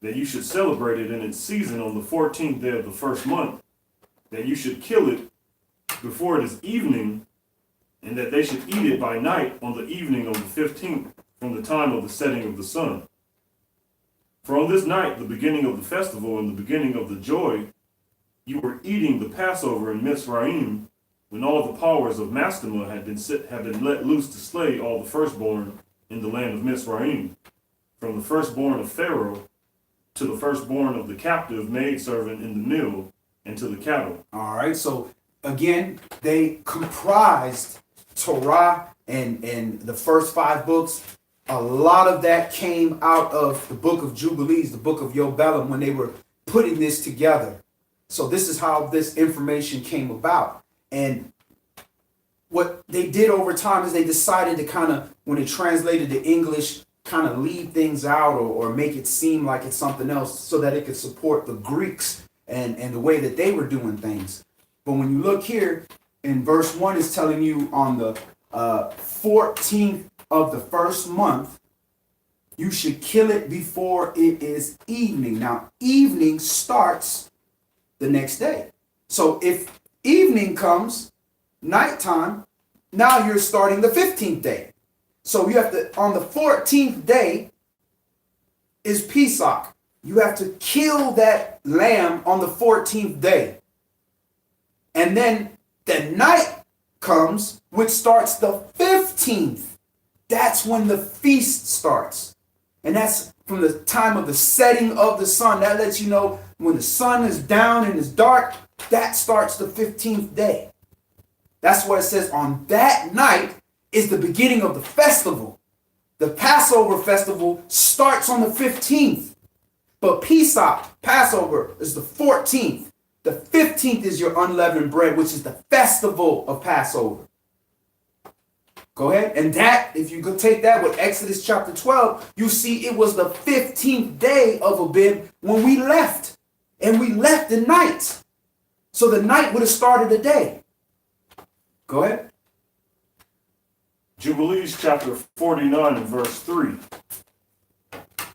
that you should celebrate it in its season on the 14th day of the first month, that you should kill it before it is evening, and that they should eat it by night on the evening of the 15th from the time of the setting of the sun. For on this night, the beginning of the festival and the beginning of the joy, you were eating the Passover in Mitzrayim, when all the powers of Mastema had been let loose to slay all the firstborn in the land of Mitzrayim, from the firstborn of Pharaoh to the firstborn of the captive maidservant in the mill, and to the cattle. All right, so again, they comprised Torah and the first 5 books. A lot of that came out of the book of Jubilees, the book of Yobelum, when they were putting this together. So this is how this information came about. And what they did over time is they decided to kind of, when it translated to English, kind of leave things out or make it seem like it's something else so that it could support the Greeks and the way that they were doing things. But when you look here in verse 1, is telling you on the 14th of the first month, you should kill it before it is evening. Now, evening starts the next day. So if evening comes, nighttime, now you're starting the 15th day. So you have to, on the 14th day is Pesach. You have to kill that lamb on the 14th day. And then the night comes, which starts the 15th. That's when the feast starts. And that's from the time of the setting of the sun. That lets you know when the sun is down and it's dark, that starts the 15th day. That's what it says. On that night is the beginning of the festival. The Passover festival starts on the 15th. But Pesach, Passover, is the 14th. The 15th is your unleavened bread, which is the festival of Passover. Go ahead. And that, if you could take that with Exodus chapter 12, you see it was the 15th day of Abib when we left. And we left the night. So the night would have started the day. Go ahead. Jubilees chapter 49 and verse 3.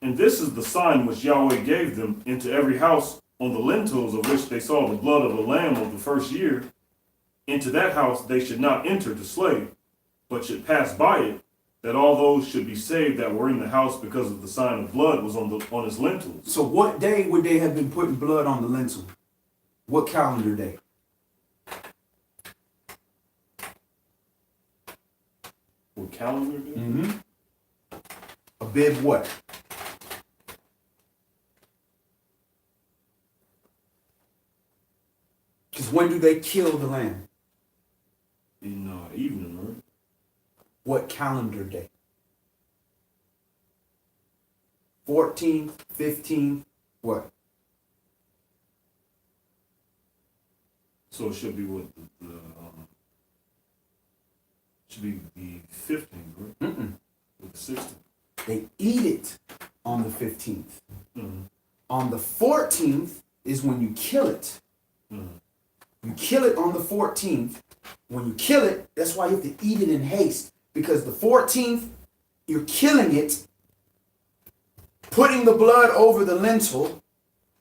And this is the sign which Yahweh gave them into every house on the lintels of which they saw the blood of a lamb of the first year. Into that house they should not enter to slay, but should pass by it, that all those should be saved that were in the house, because of the sign of blood was on its lintels. So what day would they have been putting blood on the lintel? What calendar day? What calendar day? Mm-hmm. Abib what? Because when do they kill the lamb? In evening, right? What calendar day? 14th, 15th, what? So it should be what should be the 15th, right? Mm-mm. Or the 16th. They eat it on the 15th. Mm-hmm. On the 14th is when you kill it. Mm-hmm. You kill it on the 14th. When you kill it, that's why you have to eat it in haste. Because the 14th, you're killing it, putting the blood over the lintel.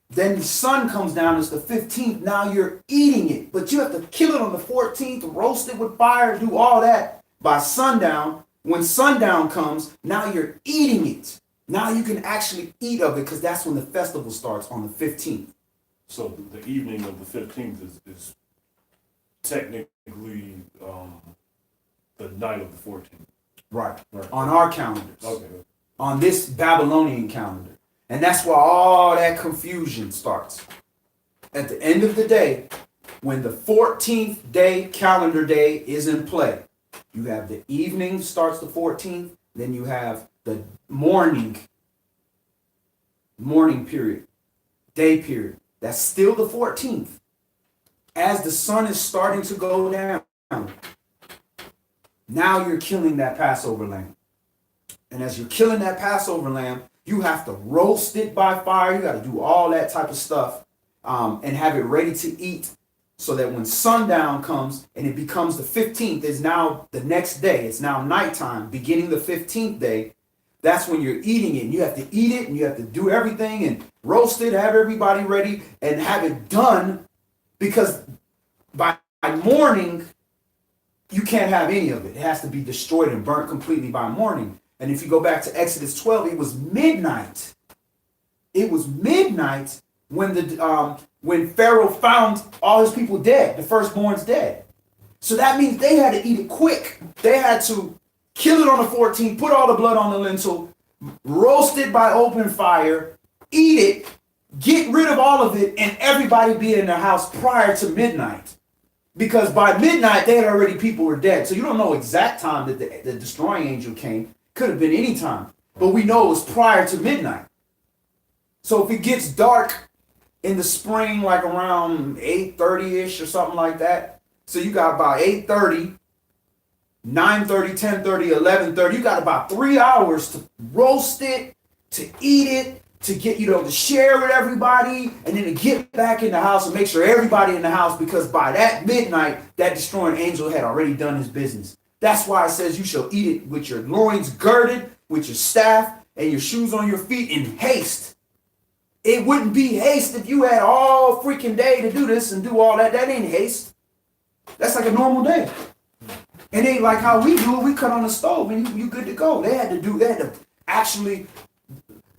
Then the sun comes down, it's the 15th. Now you're eating it. But you have to kill it on the 14th, roast it with fire, do all that by sundown. When sundown comes, now you're eating it. Now you can actually eat of it, because that's when the festival starts, on the 15th. So the evening of the 15th is technically the night of the 14th. Right. Right. On our calendars. Okay. On this Babylonian calendar. And that's where all that confusion starts. At the end of the day, when the 14th day calendar day is in play, you have the evening starts the 14th, then you have the morning period, day period. That's still the 14th. As the sun is starting to go down, now you're killing that Passover lamb. And as you're killing that Passover lamb, you have to roast it by fire. You got to do all that type of stuff and have it ready to eat, so that when sundown comes and it becomes the 15th, is now the next day. It's now nighttime, beginning the 15th day. That's when you're eating it. And you have to eat it, and you have to do everything and roast it, have everybody ready, and have it done, because by morning, you can't have any of it. It has to be destroyed and burnt completely by morning. And if you go back to Exodus 12, it was midnight. It was midnight when Pharaoh found all his people dead, the firstborns dead. So that means they had to eat it quick. They had to kill it on the 14th, put all the blood on the lintel, roast it by open fire, eat it, get rid of all of it, and everybody be in their house prior to midnight. Because by midnight, people were dead. So you don't know exact time that the destroying angel came. Could have been any time. But we know it was prior to midnight. So if it gets dark in the spring, like around 8:30-ish or something like that. So you got about 8:30, 9:30, 10:30, 11:30. You got about 3 hours to roast it, to eat it, to get, to share with everybody, and then to get back in the house and make sure everybody in the house, because by that midnight, that destroying angel had already done his business. That's why it says you shall eat it with your loins girded, with your staff, and your shoes on your feet in haste. It wouldn't be haste if you had all freaking day to do this and do all that. That ain't haste. That's like a normal day. It ain't like how we do it. We cut on the stove and you good to go. They had to actually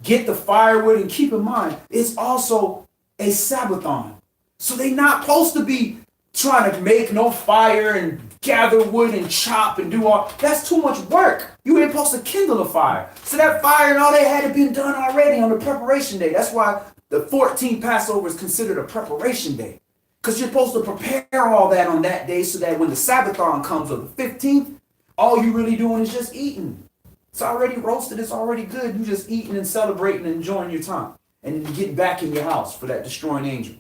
get the firewood, and keep in mind, it's also a Sabbathon. So they not supposed to be trying to make no fire and gather wood and chop and do all. That's too much work. You ain't supposed to kindle a fire. So that fire and all that had to be done already on the preparation day. That's why the 14th Passover is considered a preparation day. Because you're supposed to prepare all that on that day so that when the Sabbathon comes on the 15th, all you really doing is just eating. It's already roasted. It's already good. You just eating and celebrating and enjoying your time. And then getting back in your house for that destroying angel.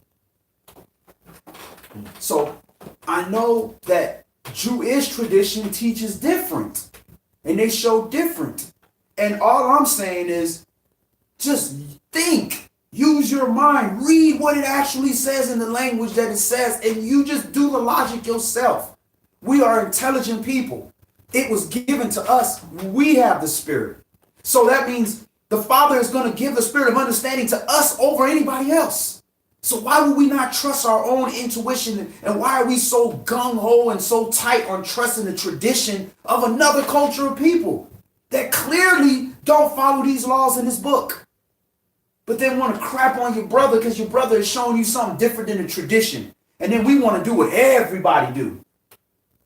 So I know that Jewish tradition teaches different. And they show different. And all I'm saying is just think. Use your mind. Read what it actually says in the language that it says. And you just do the logic yourself. We are intelligent people. It was given to us. We have the Spirit. So that means the Father is going to give the Spirit of understanding to us over anybody else. So why would we not trust our own intuition? And why are we so gung-ho and so tight on trusting the tradition of another culture of people that clearly don't follow these laws in this book? But then want to crap on your brother because your brother is showing you something different than the tradition. And then we want to do what everybody do.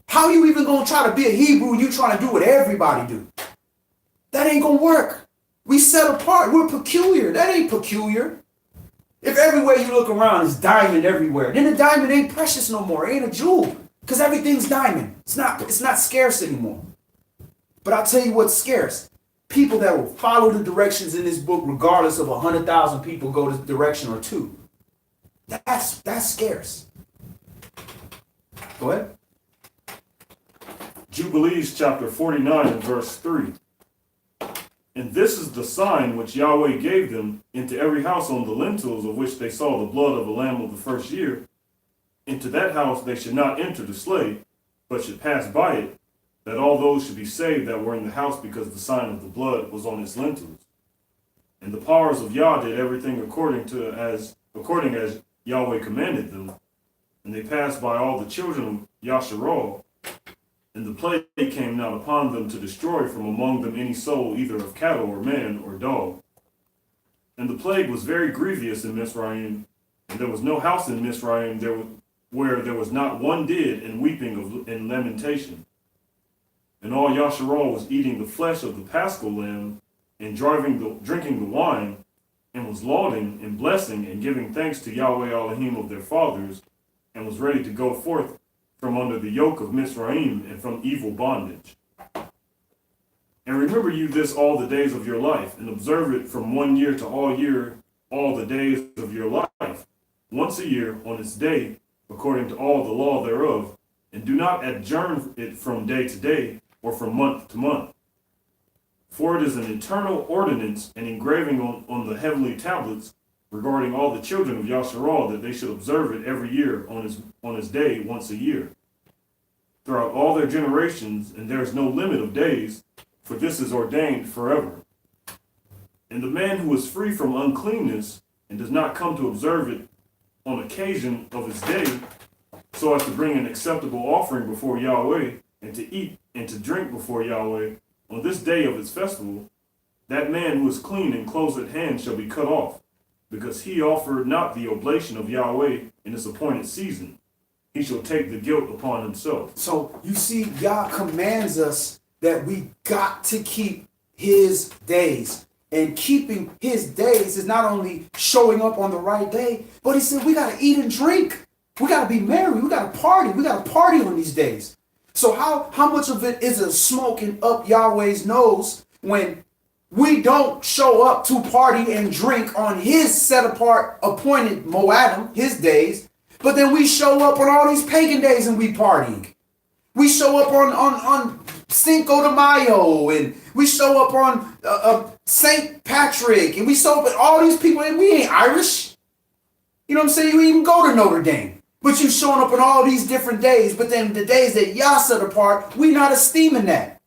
How are you even going to try to be a Hebrew and you trying to do what everybody do? That ain't going to work. We set apart. We're peculiar. That ain't peculiar. If everywhere you look around is diamond everywhere, then the diamond ain't precious no more. It ain't a jewel because everything's diamond. It's not scarce anymore. But I'll tell you what's scarce. People that will follow the directions in this book regardless of 100,000 people go this direction or two. That's scarce. Go ahead. Jubilees chapter 49 and verse 3. And this is the sign which Yahweh gave them into every house on the lintels of which they saw the blood of a lamb of the first year. Into that house they should not enter to slay, but should pass by it, that all those should be saved that were in the house, because the sign of the blood was on its lintels. And the powers of Yah did everything according as Yahweh commanded them, and they passed by all the children of Yasharal, and the plague came not upon them to destroy from among them any soul, either of cattle or man or dog. And the plague was very grievous in Mizraim, and there was no house in Mizraim where there was not one dead, and weeping and lamentation. And all Yasharal was eating the flesh of the paschal lamb, and drinking the wine, and was lauding and blessing and giving thanks to Yahweh Elohim of their fathers, and was ready to go forth from under the yoke of Mizraim and from evil bondage. And remember you this all the days of your life, and observe it from 1 year to all the days of your life, once a year on its day, according to all the law thereof, and do not adjourn it from day to day, or from month to month. For it is an eternal ordinance and engraving on the heavenly tablets regarding all the children of Yasharal, that they should observe it every year on his day once a year, throughout all their generations, and there is no limit of days, for this is ordained forever. And the man who is free from uncleanness, and does not come to observe it on occasion of his day, so as to bring an acceptable offering before Yahweh, and to eat and to drink before Yahweh on this day of its festival, that man who is clean and close at hand shall be cut off, because he offered not the oblation of Yahweh in its appointed season. He shall take the guilt upon himself. So you see, Yah commands us that we got to keep his days. And keeping his days is not only showing up on the right day, but he said we got to eat and drink. We got to be merry. We got to party. We got to party on these days. So how much of it is a smoking up Yahweh's nose when we don't show up to party and drink on his set apart appointed Moadim, his days, but then we show up on all these pagan days and we partying. We show up on Cinco de Mayo, and we show up on St. Patrick, and we show up at all these people, and we ain't Irish. You know what I'm saying? You even go to Notre Dame. But you showing up on all these different days, but then the days that Yah set apart, we not esteeming that.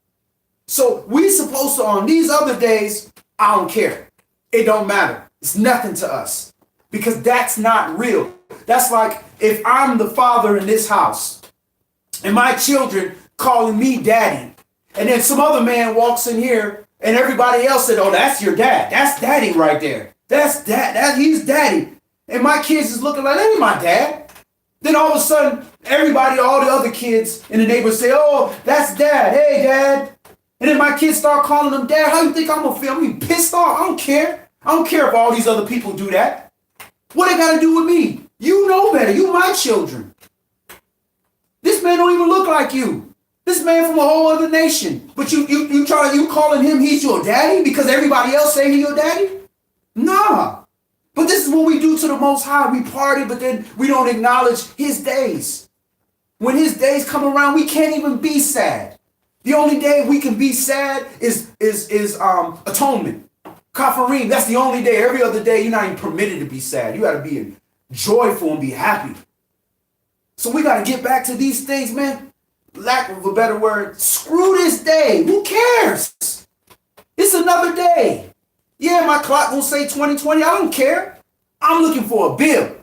So we supposed to, on these other days, I don't care. It don't matter. It's nothing to us. Because that's not real. That's like if I'm the father in this house, and my children calling me daddy, and then some other man walks in here, and everybody else said, oh, that's your dad. That's daddy right there. That's dad. He's daddy. And my kids is looking like, that ain't my dad. Then all of a sudden, everybody, all the other kids in the neighborhood say, oh, that's dad. Hey, dad. And then my kids start calling them dad. How you think I'm going to feel? I'm gonna be pissed off. I don't care. I don't care if all these other people do that. What they got to do with me? You know better. You my children. This man don't even look like you. This man from a whole other nation. But you calling him he's your daddy because everybody else say he's your daddy? Nah. But this is what we do to the Most High. We party, but then we don't acknowledge his days. When his days come around, we can't even be sad. The only day we can be sad is atonement. Kafarim, that's the only day. Every other day, you're not even permitted to be sad. You got to be joyful and be happy. So we got to get back to these things, man. Lack of a better word, screw this day. Who cares? It's another day. Yeah, my clock will say 2020. I don't care. I'm looking for a bill.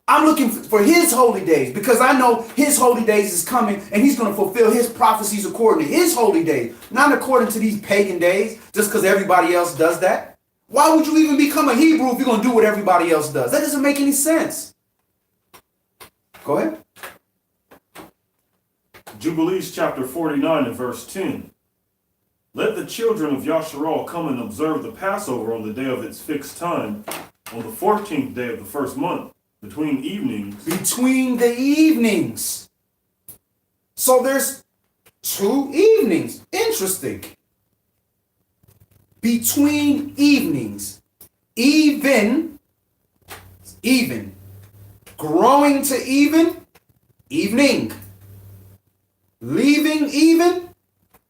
I'm looking for his holy days because I know his holy days is coming and he's going to fulfill his prophecies according to his holy days, not according to these pagan days just because everybody else does that. Why would you even become a Hebrew if you're going to do what everybody else does? That doesn't make any sense. Go ahead. Jubilees chapter 49 and verse 10. Let the children of Yasharal come and observe the Passover on the day of its fixed time, on the 14th day of the first month, between evenings. Between the evenings. So there's 2 evenings. Interesting. Between evenings. Even. Growing to even. Evening. Leaving even.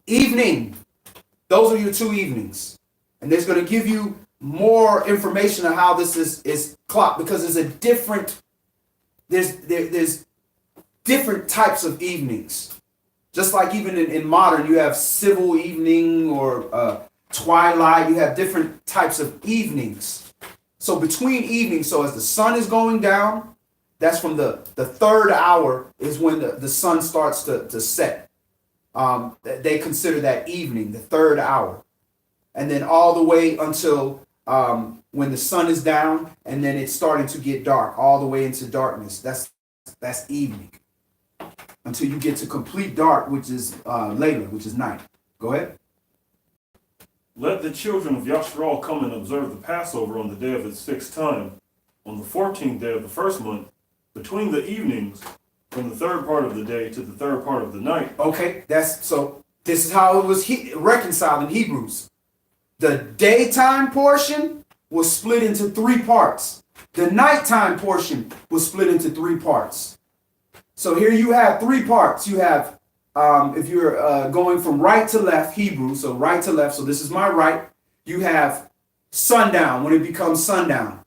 Evening. Those are your 2 evenings. And there's going to give you more information on how this is clocked because there's different types of evenings. Just like even in modern, you have civil evening or twilight. You have different types of evenings. So between evenings, so as the sun is going down, that's from the 3rd hour is when the sun starts to set. They consider that evening, the 3rd hour. And then all the way until when the sun is down and then it's starting to get dark, all the way into darkness. That's evening. Until you get to complete dark, which is later, which is night. Go ahead. Let the children of Yasharal come and observe the Passover on the day of its fixed time, on the 14th day of the first month, between the evenings, from the 3rd part of the day to the 3rd part of the night. Okay, so this is how it was reconciled in Hebrews. The daytime portion was split into 3 parts. The nighttime portion was split into 3 parts. So here you have 3 parts. You have, if you're going from right to left, Hebrew, so right to left, so this is my right. You have sundown, when it becomes sundown.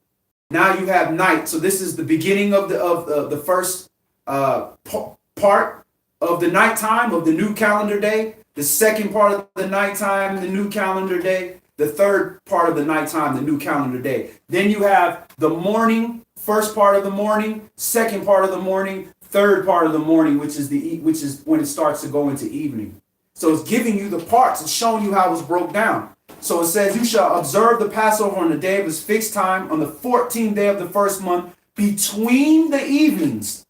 Now you have night. So this is the beginning of the first part of the nighttime of the new calendar day. The second part of the nighttime, the new calendar day. The 3rd part of the nighttime, the new calendar day. Then you have the morning, first part of the morning, second part of the morning, 3rd part of the morning, which is when it starts to go into evening. So it's giving you the parts. It's showing you how it was broke down. So it says, you shall observe the Passover on the day of its fixed time, on the 14th day of the first month, between the evenings,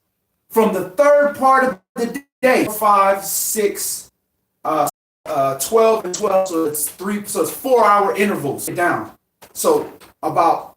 from the 3rd part of the day, 5, 6, 12 and 12, so it's 4-hour intervals down. So about